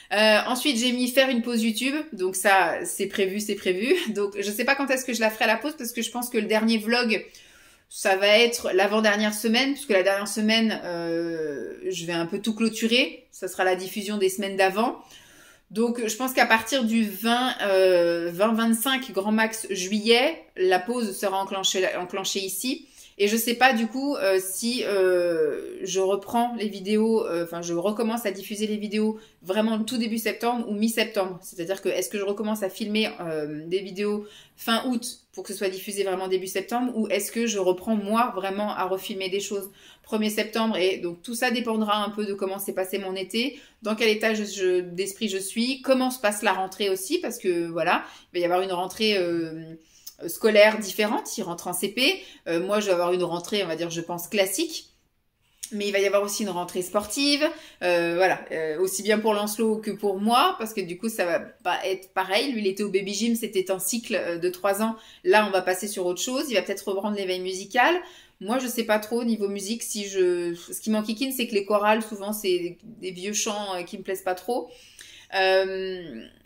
S1: Ensuite j'ai mis faire une pause YouTube, donc ça c'est prévu. Donc je sais pas quand est-ce que je la ferai la pause parce que je pense que le dernier vlog ça va être l'avant-dernière semaine, puisque la dernière semaine je vais un peu tout clôturer, ça sera la diffusion des semaines d'avant. Donc, je pense qu'à partir du 20-25 grand max juillet, la pause sera enclenchée ici. Et je sais pas du coup si je reprends les vidéos, je recommence à diffuser les vidéos vraiment tout début septembre ou mi-septembre. C'est-à-dire que est-ce que je recommence à filmer des vidéos fin août pour que ce soit diffusé vraiment début septembre ou est-ce que je reprends moi vraiment à refilmer des choses 1er septembre et donc tout ça dépendra un peu de comment s'est passé mon été, dans quel état d'esprit je suis, comment se passe la rentrée aussi parce que voilà, il va y avoir une rentrée scolaire différente, il rentre en CP. Moi, je vais avoir une rentrée, on va dire, je pense, classique. Mais il va y avoir aussi une rentrée sportive, aussi bien pour Lancelot que pour moi, parce que du coup, ça va pas être pareil. Lui, il était au baby gym, c'était un cycle de 3 ans. Là, on va passer sur autre chose. Il va peut-être reprendre l'éveil musical. Moi, je sais pas trop, niveau musique, ce qui m'enquiquine, c'est que les chorales, souvent, c'est des vieux chants qui me plaisent pas trop.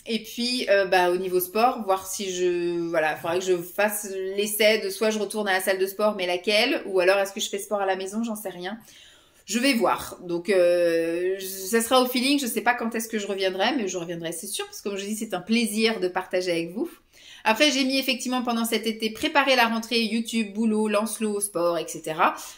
S1: Et puis au niveau sport, voir si il faudrait que je fasse l'essai de soit je retourne à la salle de sport mais laquelle, ou alors est-ce que je fais sport à la maison, j'en sais rien. Je vais voir. Donc ça sera au feeling, je sais pas quand est-ce que je reviendrai, mais je reviendrai c'est sûr parce que comme je dis, c'est un plaisir de partager avec vous. Après, j'ai mis effectivement pendant cet été préparer la rentrée YouTube, boulot, Lancelot, sport, etc.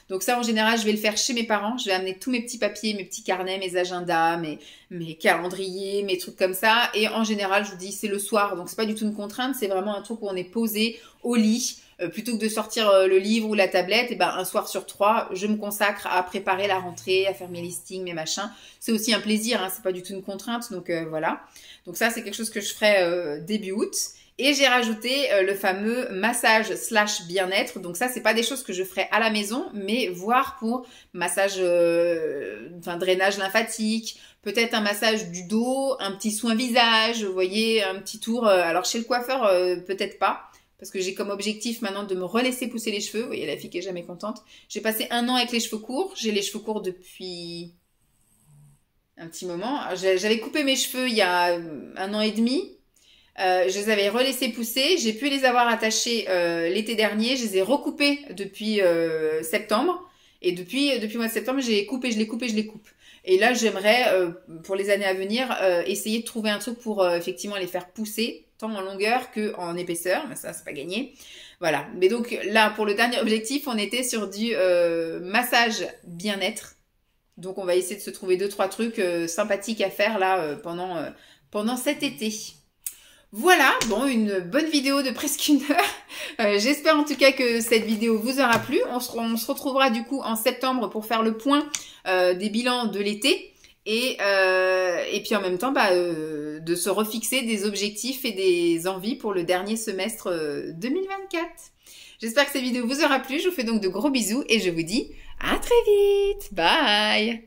S1: Donc ça, en général, je vais le faire chez mes parents. Je vais amener tous mes petits papiers, mes petits carnets, mes agendas, mes calendriers, mes trucs comme ça. Et en général, je vous dis, c'est le soir. Donc c'est pas du tout une contrainte. C'est vraiment un truc où on est posé au lit. Plutôt que de sortir le livre ou la tablette, un soir sur 3, je me consacre à préparer la rentrée, à faire mes listings, mes machins. C'est aussi un plaisir, hein, c'est pas du tout une contrainte. Donc voilà. Donc ça, c'est quelque chose que je ferai début août. Et j'ai rajouté le fameux massage / bien-être. Donc ça, c'est pas des choses que je ferai à la maison, mais voire pour massage, drainage lymphatique, peut-être un massage du dos, un petit soin visage, vous voyez, un petit tour. Alors chez le coiffeur, peut-être pas, parce que j'ai comme objectif maintenant de me relaisser pousser les cheveux. Vous voyez, la fille qui est jamais contente. J'ai passé 1 an avec les cheveux courts. J'ai les cheveux courts depuis un petit moment. J'avais coupé mes cheveux il y a 1 an et demi. Je les avais relaissés pousser, j'ai pu les avoir attachés l'été dernier, je les ai recoupés depuis septembre, et depuis le mois de septembre, je les coupe. Et là, j'aimerais, pour les années à venir, essayer de trouver un truc pour effectivement les faire pousser, tant en longueur qu'en épaisseur, mais ça, c'est pas gagné. Voilà, mais donc là, pour le dernier objectif, on était sur du massage bien-être. Donc on va essayer de se trouver 2-3 trucs sympathiques à faire là pendant cet été. Voilà, bon, une bonne vidéo de presque 1 heure. J'espère en tout cas que cette vidéo vous aura plu. On se retrouvera du coup en septembre pour faire le point des bilans de l'été. Et puis en même temps, de se refixer des objectifs et des envies pour le dernier semestre 2024. J'espère que cette vidéo vous aura plu. Je vous fais donc de gros bisous et je vous dis à très vite. Bye!